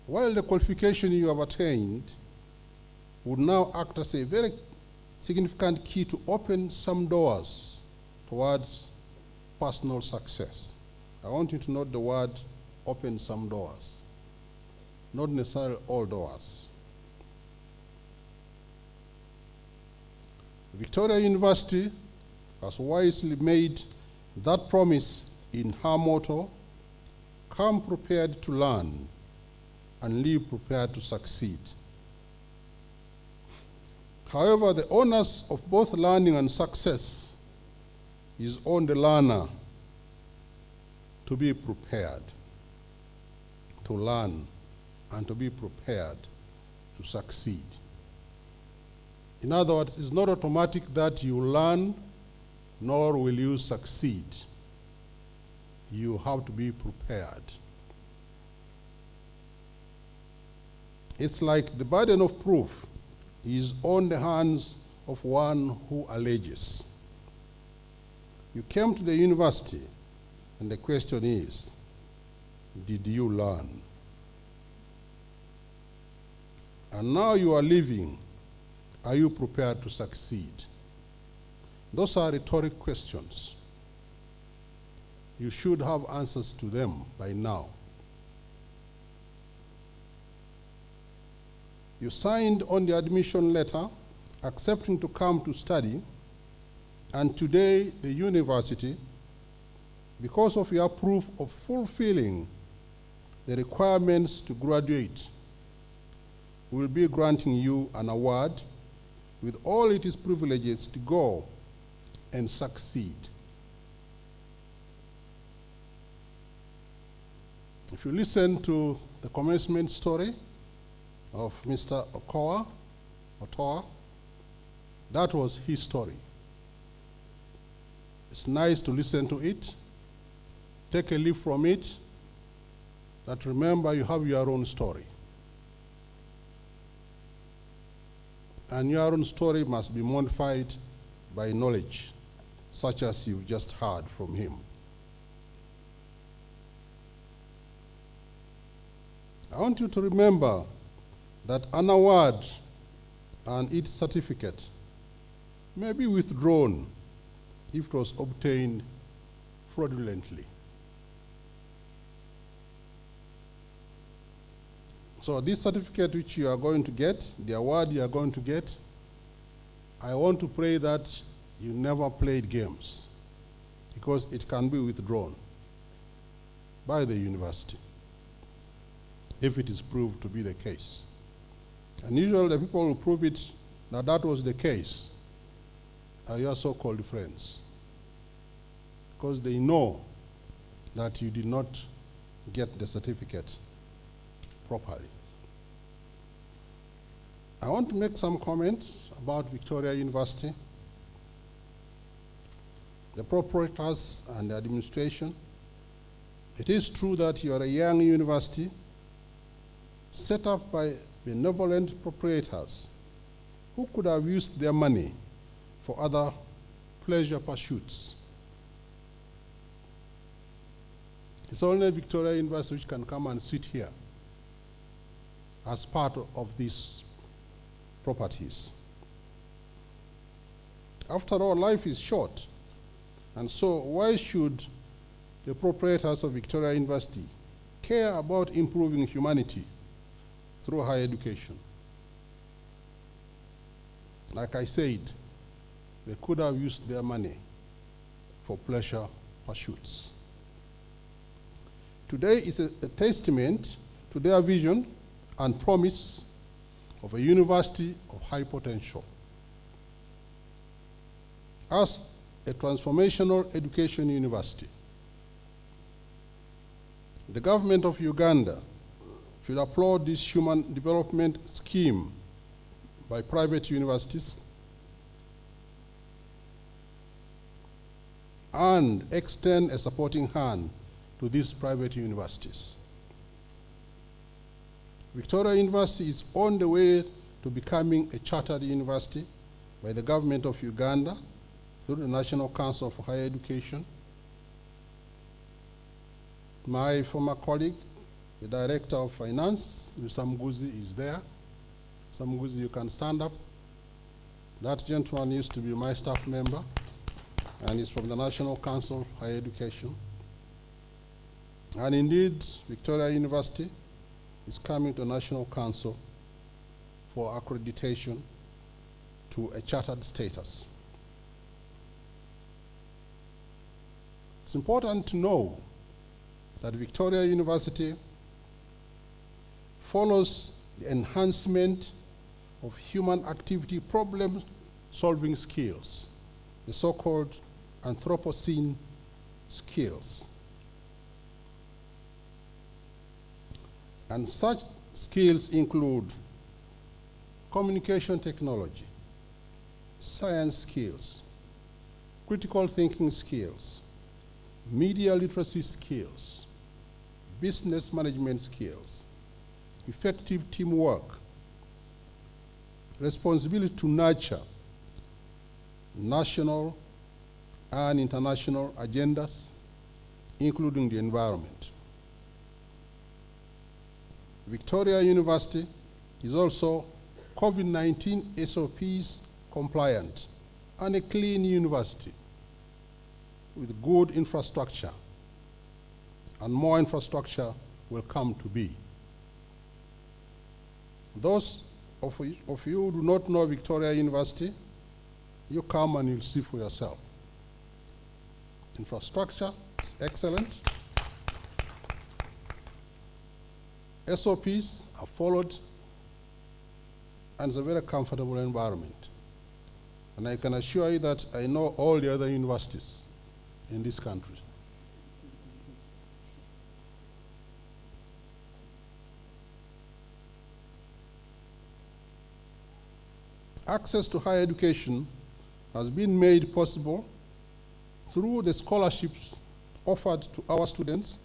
While the qualification you have attained would now act as a very significant key to open some doors towards personal success. I want you to note the word open some doors, not necessarily all doors. Victoria University has wisely made that promise in her motto, "Come prepared to learn and leave prepared to succeed." However, the onus of both learning and success is on the learner to be prepared to learn and to be prepared to succeed. In other words, it's not automatic that you learn nor will you succeed. You have to be prepared. It's like the burden of proof is on the hands of one who alleges. You came to the university, and the question is, did you learn? And now you are leaving. Are you prepared to succeed? Those are rhetoric questions. You should have answers to them by now. You signed on the admission letter accepting to come to study, and today the university, because of your proof of fulfilling the requirements to graduate, will be granting you an award with all its privileges to go and succeed. If you listen to the commencement story of Mr. Otoa, that was his story. It's nice to listen to it, take a leaf from it, but remember you have your own story. And your own story must be modified by knowledge, such as you've just heard from him. I want you to remember that an award and its certificate may be withdrawn if it was obtained fraudulently. So this certificate which you are going to get, the award you are going to get, I want to pray that you never played games, because it can be withdrawn by the university if it is proved to be the case. And usually the people who prove it that that was the case are your so-called friends, because they know that you did not get the certificate properly. I want to make some comments about Victoria University, the proprietors and the administration. It is true that you are a young university set up by benevolent proprietors who could have used their money for other pleasure pursuits. It's only Victoria University which can come and sit here as part of these properties. After all, life is short, and so why should the proprietors of Victoria University care about improving humanity through higher education? Like I said, they could have used their money for pleasure pursuits. Today is a testament to their vision and promise of a university of high potential. As a transformational education university, the government of Uganda should applaud this human development scheme by private universities and extend a supporting hand to these private universities. Victoria University is on the way to becoming a chartered university by the government of Uganda through the National Council for Higher Education. My former colleague, the Director of Finance, Mr. Mguzi, is there. Mr. Mguzi, you can stand up. That gentleman used to be my staff member, and is from the National Council for Higher Education. And indeed, Victoria University is coming to the National Council for accreditation to a chartered status. It's important to know that Victoria University follows the enhancement of human activity problem-solving skills, the so-called Anthropocene skills. And such skills include communication technology, science skills, critical thinking skills, media literacy skills, business management skills, effective teamwork, responsibility to nurture national and international agendas, including the environment. Victoria University is also COVID-19 SOPs compliant and a clean university with good infrastructure, and more infrastructure will come to be. Those of you who do not know Victoria University, you come and you'll see for yourself. Infrastructure is excellent. SOPs are followed, and it's a very comfortable environment. And I can assure you that I know all the other universities in this country. Access to higher education has been made possible through the scholarships offered to our students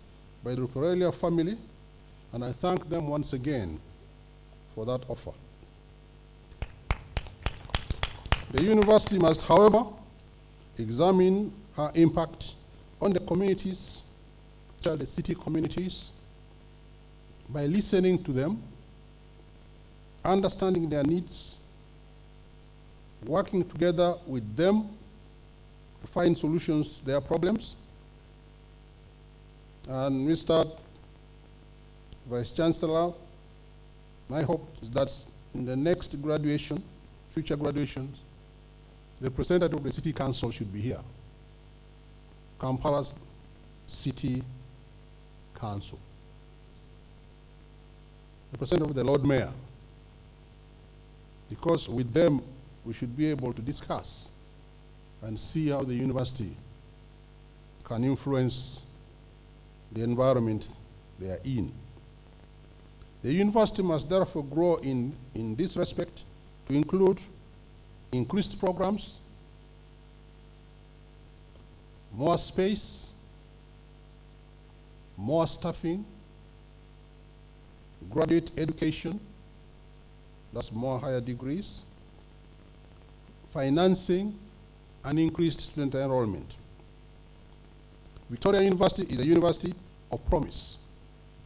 by the Ruperelia family, and I thank them once again for that offer. The university must, however, examine her impact on the communities, the city communities, by listening to them, understanding their needs, working together with them to find solutions to their problems. And Mr. Vice Chancellor, my hope is that in the next graduation, future graduations, the representative of the City Council should be here. Kampala's City Council. The representative of the Lord Mayor. Because with them, we should be able to discuss and see how the university can influence the environment they are in. The university must therefore grow in this respect to include increased programs, more space, more staffing, graduate education, that's more higher degrees, financing, and increased student enrollment. Victoria University is a university of promise,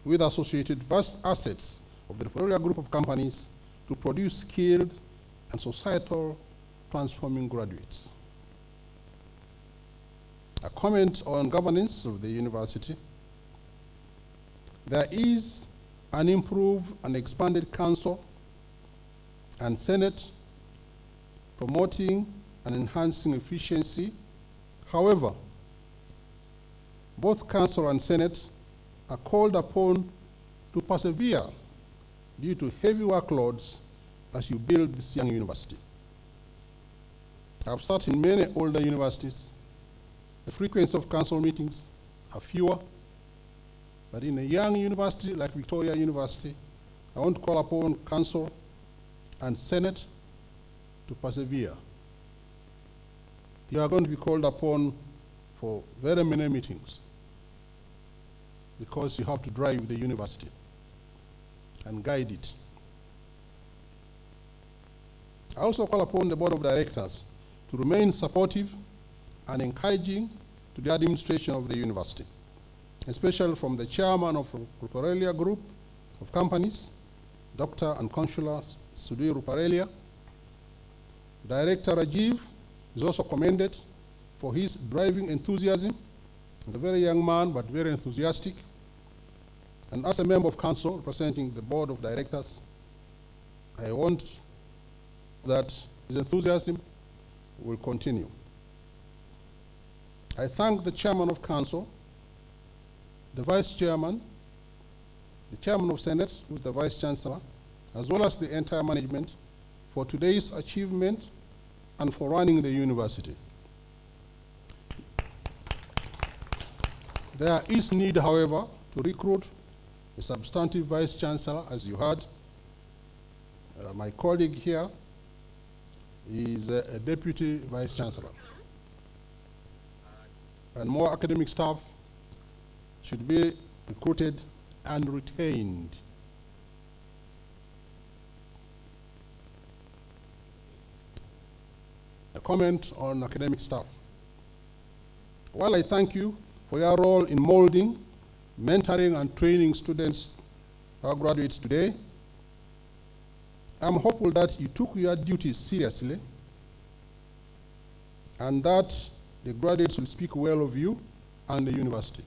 with associated vast assets of the Ruperelia group of companies to produce skilled and societal transforming graduates. A comment on governance of the university. There is an improved and expanded council and senate promoting and enhancing efficiency. However, both Council and Senate are called upon to persevere due to heavy workloads as you build this young university. I've sat in many older universities. The frequency of council meetings are fewer, but in a young university like Victoria University, I want to call upon Council and Senate to persevere. You are going to be called upon for very many meetings because you have to drive the university and guide it. I also call upon the Board of Directors to remain supportive and encouraging to the administration of the university, especially from the chairman of Ruparelia Group of Companies, Dr. and Consular Sudhir Ruparelia. Director Rajiv is also commended for his driving enthusiasm. He's a very young man, but very enthusiastic. And as a member of council representing the board of directors, I want that his enthusiasm will continue. I thank the chairman of council, the vice chairman, the chairman of Senate, who is the vice chancellor, as well as the entire management for today's achievement and for running the university. There is need, however, to recruit a substantive vice chancellor, as you heard. My colleague here is a deputy vice chancellor. And more academic staff should be recruited and retained. A comment on academic staff. While I thank you for your role in molding, mentoring, and training students, our graduates today, I'm hopeful that you took your duties seriously and that the graduates will speak well of you and the university.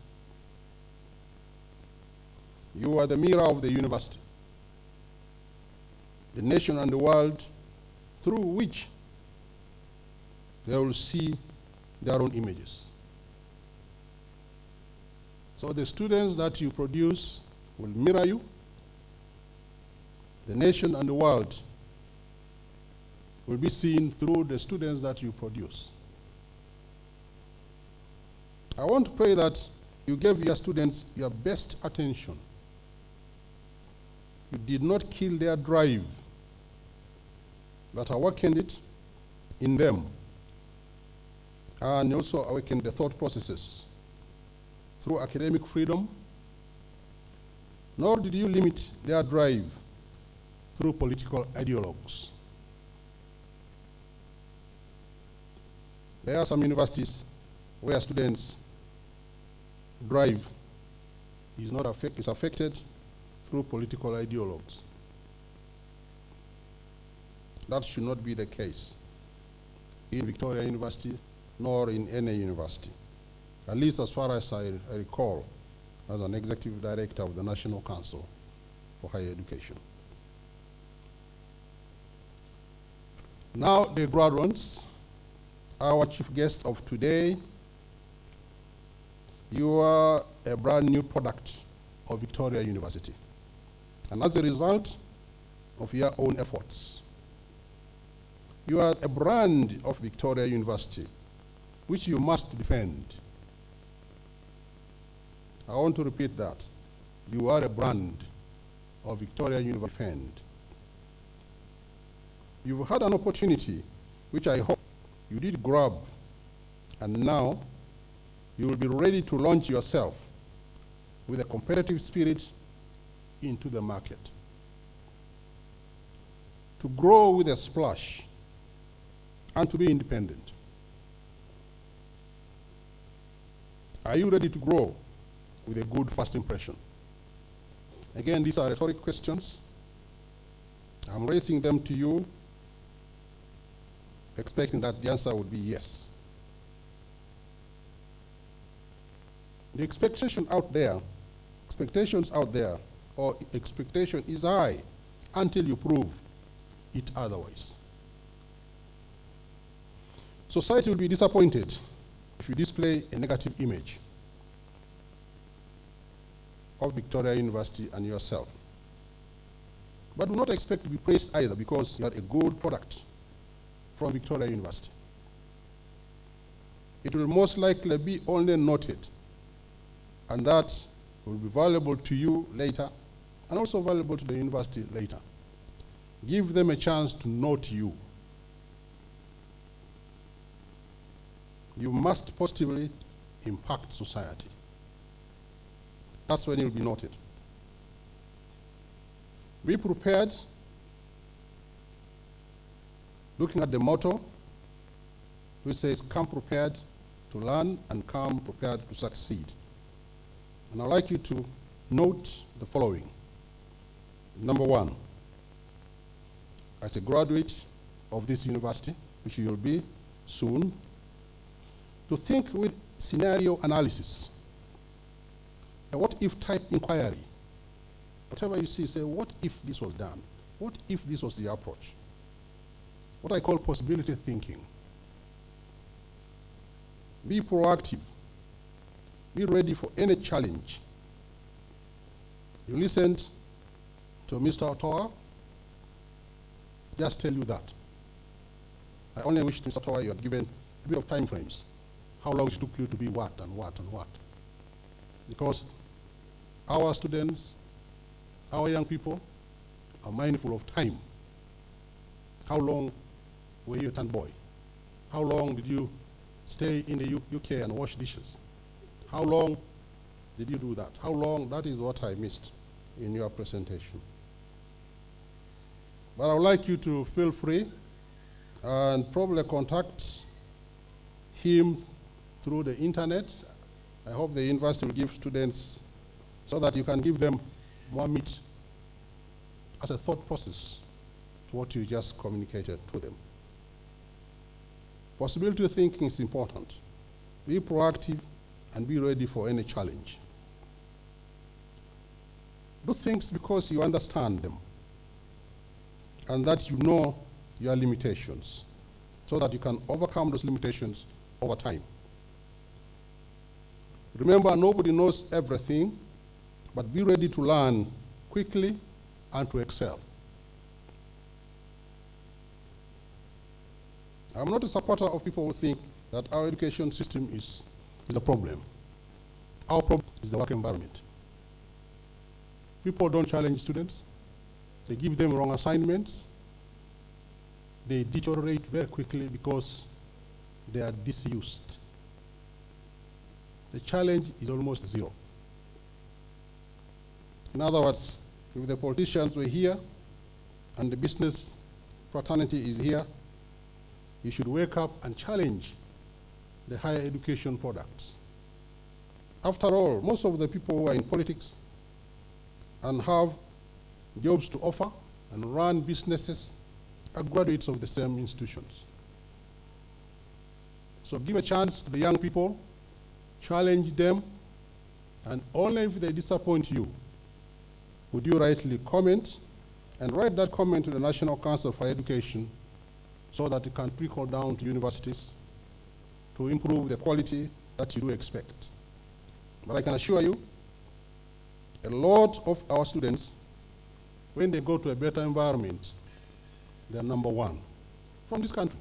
You are the mirror of the university, the nation and the world through which they will see their own images. So the students that you produce will mirror you. The nation and the world will be seen through the students that you produce. I want to pray that you gave your students your best attention. You did not kill their drive, but awakened it in them, and also awakened the thought processes through academic freedom, nor did you limit their drive through political ideologues. There are some universities where students' drive is affected through political ideologues. That should not be the case in Victoria University, nor in any university, at least as far as I recall as an executive director of the National Council for Higher Education. Now, the graduates, our chief guest of today, you are a brand new product of Victoria University. And as a result of your own efforts, you are a brand of Victoria University, which you must defend. I want to repeat that. You are a brand of Victoria University. Defend. You've had an opportunity, which I hope you did grab, and now you will be ready to launch yourself with a competitive spirit into the market. To grow with a splash and to be independent. Are you ready to grow with a good first impression? Again, these are rhetoric questions. I'm raising them to you, expecting that the answer would be yes. The expectations out there, or expectation is high until you prove it otherwise. Society will be disappointed if you display a negative image. of Victoria University and yourself. But do not expect to be praised either, because you are a good product from Victoria University. It will most likely be only noted, and that will be valuable to you later, and also valuable to the university later. Give them a chance to note you. You must positively impact society. That's when you'll be noted. Be prepared, looking at the motto, which says, come prepared to learn and come prepared to succeed. And I'd like you to note the following. Number one, as a graduate of this university, which you will be soon, to think with scenario analysis, a what-if type inquiry. Whatever you see, say, what if this was done? What if this was the approach? What I call possibility thinking. Be proactive. Be ready for any challenge. You listened to Mr. Otoa, just tell you that. I only wish Mr. Otoa you had given a bit of time frames. How long it took you to be what and what and what. Because our students, our young people are mindful of time. How long were you a young boy? How long did you stay in the UK and wash dishes? How long did you do that? How long? That is what I missed in your presentation. But I would like you to feel free and probably contact him through the internet. I hope the university will give students so that you can give them more meat as a thought process to what you just communicated to them. Possibility thinking is important. Be proactive and be ready for any challenge. Do things because you understand them and that you know your limitations so that you can overcome those limitations over time. Remember, nobody knows everything, but be ready to learn quickly and to excel. I'm not a supporter of people who think that our education system is the problem. Our problem is the work environment. People don't challenge students. They give them wrong assignments. They deteriorate very quickly because they are disused. The challenge is almost zero. In other words, if the politicians were here and the business fraternity is here, you should wake up and challenge the higher education products. After all, most of the people who are in politics and have jobs to offer and run businesses are graduates of the same institutions. So give a chance to the young people, challenge them, and only if they disappoint you would you rightly comment and write that comment to the National Council for Education so that it can trickle down to universities to improve the quality that you do expect. But I can assure you, a lot of our students, when they go to a better environment, they're number one from this country.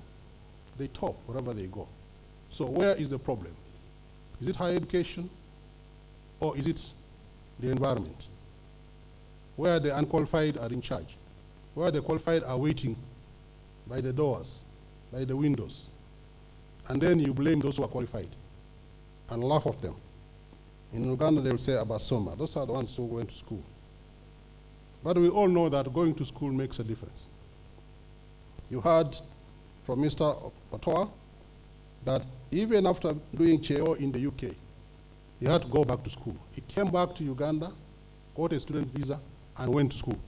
They top wherever they go. So where is the problem? Is it higher education or is it the environment? Where the unqualified are in charge, where the qualified are waiting by the doors, by the windows, and then you blame those who are qualified and laugh at them. In Uganda, they will say Abasoma. Those are the ones who went to school. But we all know that going to school makes a difference. You heard from Mr. Otoa that even after doing CHEO in the UK, he had to go back to school. He came back to Uganda, got a student visa, and went to school.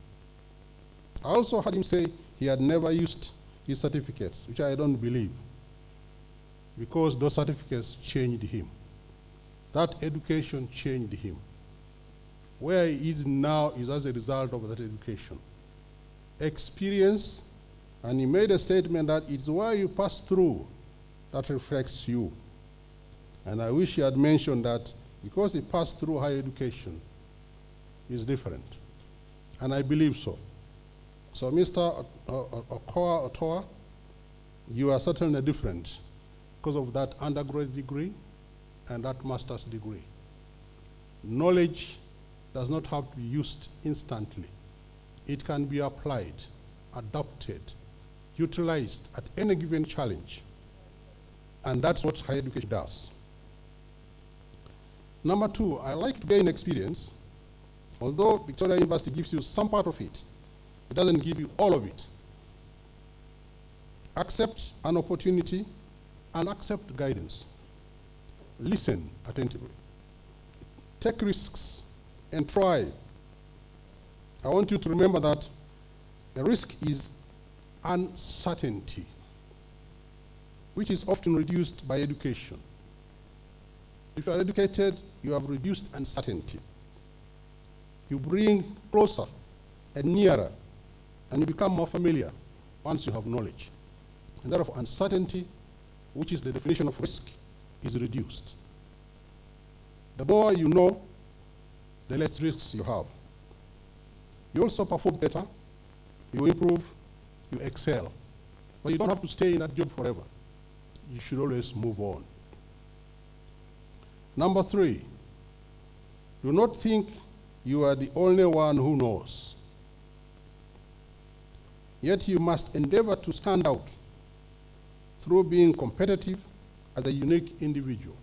I also heard him say he had never used his certificates, which I don't believe, because those certificates changed him. That education changed him. Where he is now is as a result of that education. Experience, and he made a statement that it's where you pass through that reflects you. And I wish he had mentioned that because he passed through higher education, is different. And I believe so. So Mr. Otoa, you are certainly different because of that undergraduate degree and that master's degree. Knowledge does not have to be used instantly. It can be applied, adopted, utilized at any given challenge. And that's what higher education does. Number two, I like to gain experience. Although Victoria University gives you some part of it, it doesn't give you all of it. Accept an opportunity and accept guidance. Listen attentively. Take risks and try. I want you to remember that the risk is uncertainty, which is often reduced by education. If you are educated, you have reduced uncertainty. You bring closer and nearer, and you become more familiar once you have knowledge. And therefore, uncertainty, which is the definition of risk, is reduced. The more you know, the less risks you have. You also perform better, you improve, you excel. But you don't have to stay in that job forever. You should always move on. Number three, do not think you are the only one who knows. Yet you must endeavor to stand out through being competitive as a unique individual.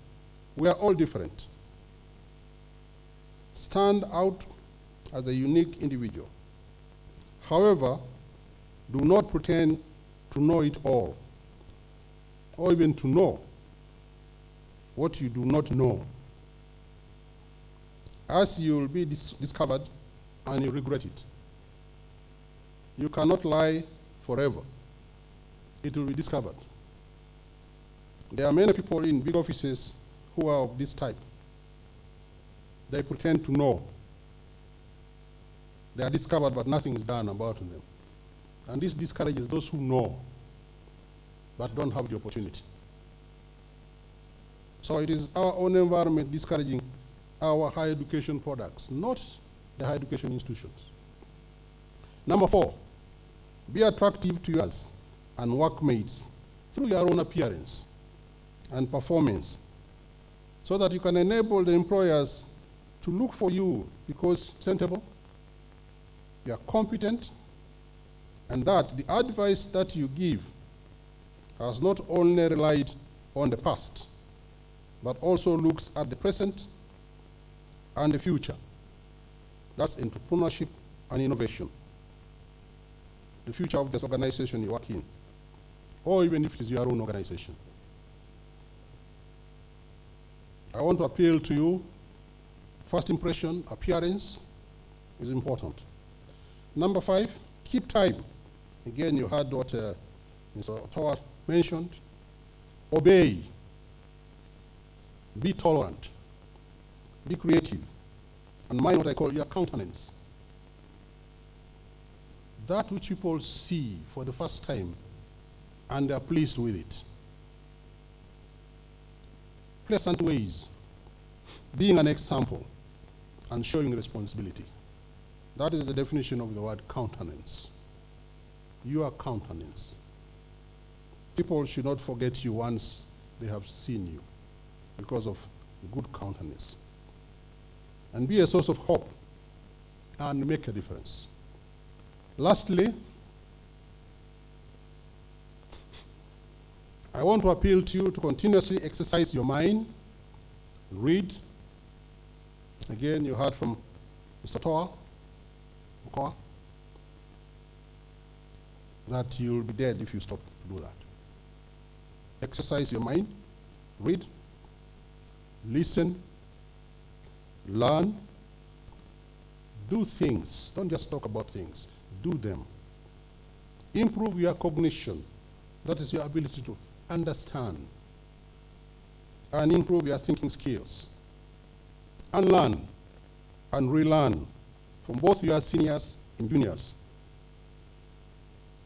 We are all different. Stand out as a unique individual. However, do not pretend to know it all, or even to know what you do not know, as you will be discovered and you regret it. You cannot lie forever. It will be discovered. There are many people in big offices who are of this type. They pretend to know. They are discovered, but nothing is done about them. And this discourages those who know, but don't have the opportunity. So it is our own environment discouraging our higher education products, not the higher education institutions. Number four, be attractive to yours and workmates through your own appearance and performance, so that you can enable the employers to look for you because presentable, you are competent, and that the advice that you give has not only relied on the past, but also looks at the present and the future. That's entrepreneurship and innovation. The future of this organization you work in, or even if it is your own organization. I want to appeal to you. First impression, appearance is important. Number five, keep time. Again, you heard what Mr. Otoa mentioned. Obey. Be tolerant. Be creative. And mind what I call your countenance. That which people see for the first time and they are pleased with it. Pleasant ways. Being an example and showing responsibility. That is the definition of the word countenance. Your countenance. People should not forget you once they have seen you because of good countenance. And be a source of hope and make a difference. Lastly, I want to appeal to you to continuously exercise your mind, read. Again, you heard from Mr. Okoa that you'll be dead if you stop to do that. Exercise your mind, read, listen, learn, do things. Don't just talk about things, do them. Improve your cognition. That is your ability to understand and improve your thinking skills. And learn and relearn from both your seniors and juniors,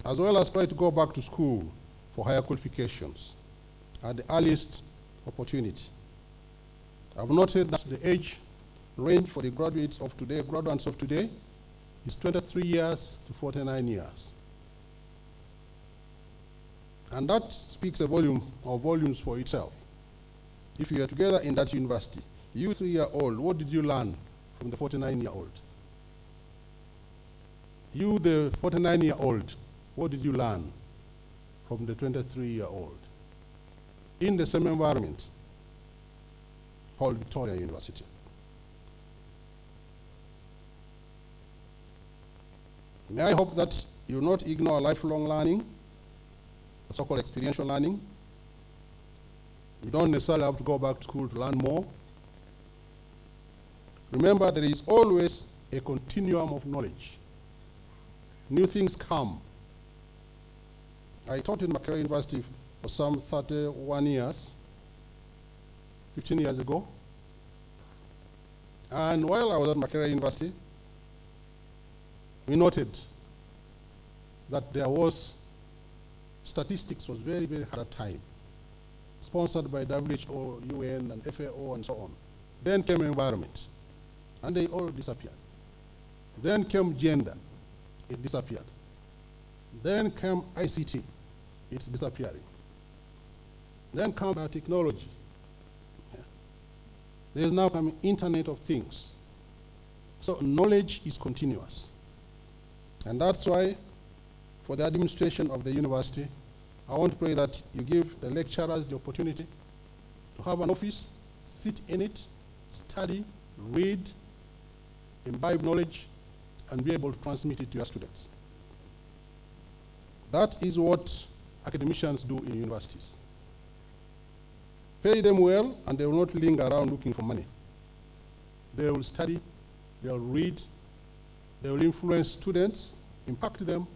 as well as try to go back to school for higher qualifications at the earliest opportunity. I've noted that the age range for the graduates of today, graduates of today, is 23 years to 49 years. And that speaks a volume or volumes for itself. If you are together in that university, you 3-year-old, what did you learn from the 49-year-old? You, the 49-year-old, what did you learn from the 23-year-old? In the same environment called Victoria University. May I hope that you will not ignore lifelong learning, so-called experiential learning. You don't necessarily have to go back to school to learn more. Remember, there is always a continuum of knowledge. New things come. I taught in Makerere University for some 31 years, 15 years ago. And while I was at Makerere University, we noted that there was, statistics was very, very hard at time, sponsored by WHO, UN, and FAO, and so on. Then came environment, and they all disappeared. Then came gender, it disappeared. Then came ICT, it's disappearing. Then came biotechnology. Yeah. There's now coming Internet of Things. So knowledge is continuous. And that's why, for the administration of the university, I want to pray that you give the lecturers the opportunity to have an office, sit in it, study, read, imbibe knowledge, and be able to transmit it to your students. That is what academicians do in universities. Pay them well, and they will not linger around looking for money. They will study, they will read, they will influence students, impact them,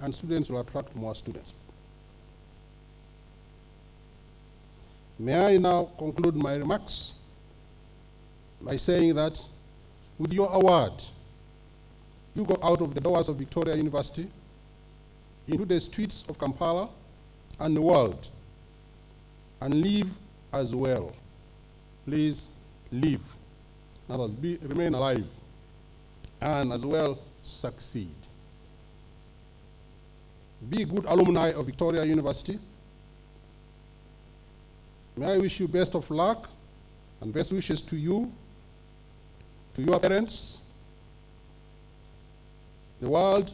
and students will attract more students. May I now conclude my remarks by saying that with your award, you go out of the doors of Victoria University into the streets of Kampala and the world and live as well. Please live. Let us remain alive and as well succeed. Be good alumni of Victoria University. May I wish you best of luck and best wishes to you, to your parents, the world,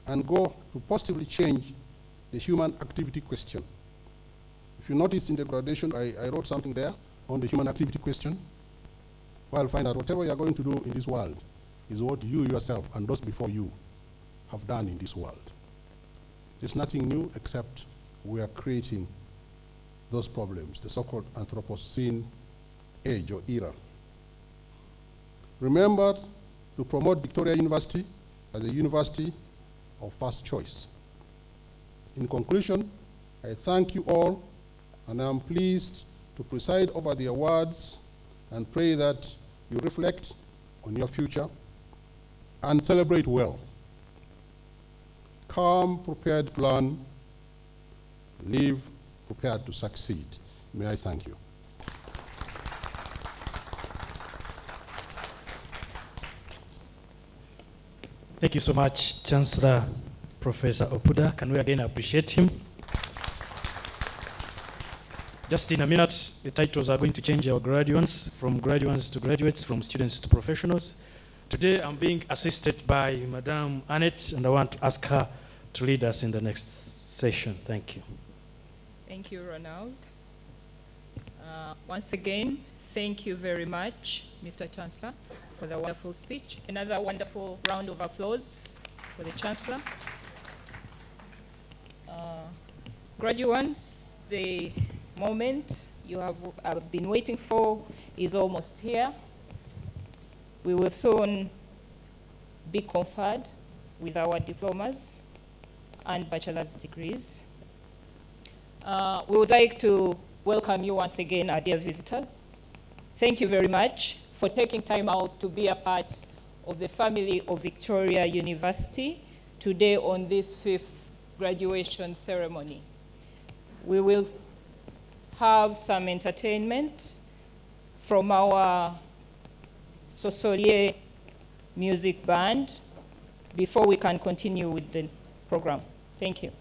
and go to positively change the human activity question. If you notice in the graduation, I wrote something there on the human activity question. Well, find out whatever you are going to do in this world is what you yourself and those before you have done in this world. There's nothing new except we are creating those problems, the so-called Anthropocene age or era. Remember to promote Victoria University as a university of first choice. In conclusion, I thank you all, and I am pleased to preside over the awards and pray that you reflect on your future and celebrate well. Come prepared to learn, live prepared to succeed. May I thank you. Thank you so much, Chancellor Professor Opuda. Can we again appreciate him? Just in a minute, the titles are going to change our graduates, from graduates to graduates, from students to professionals. Today, I'm being assisted by Madame Annette, and I want to ask her to lead us in the next session. Thank you. Thank you, Ronald. Once again, thank you very much, Mr. Chancellor, for the wonderful speech. Another wonderful round of applause for the Chancellor. Graduates, the moment you have been waiting for is almost here. We will soon be conferred with our diplomas and bachelor's degrees. We would like to welcome you once again, our dear visitors. Thank you very much for taking time out to be a part of the family of Victoria University today on this 5th graduation ceremony. We will have some entertainment from our Sosolie Music Band before we can continue with the program. Thank you.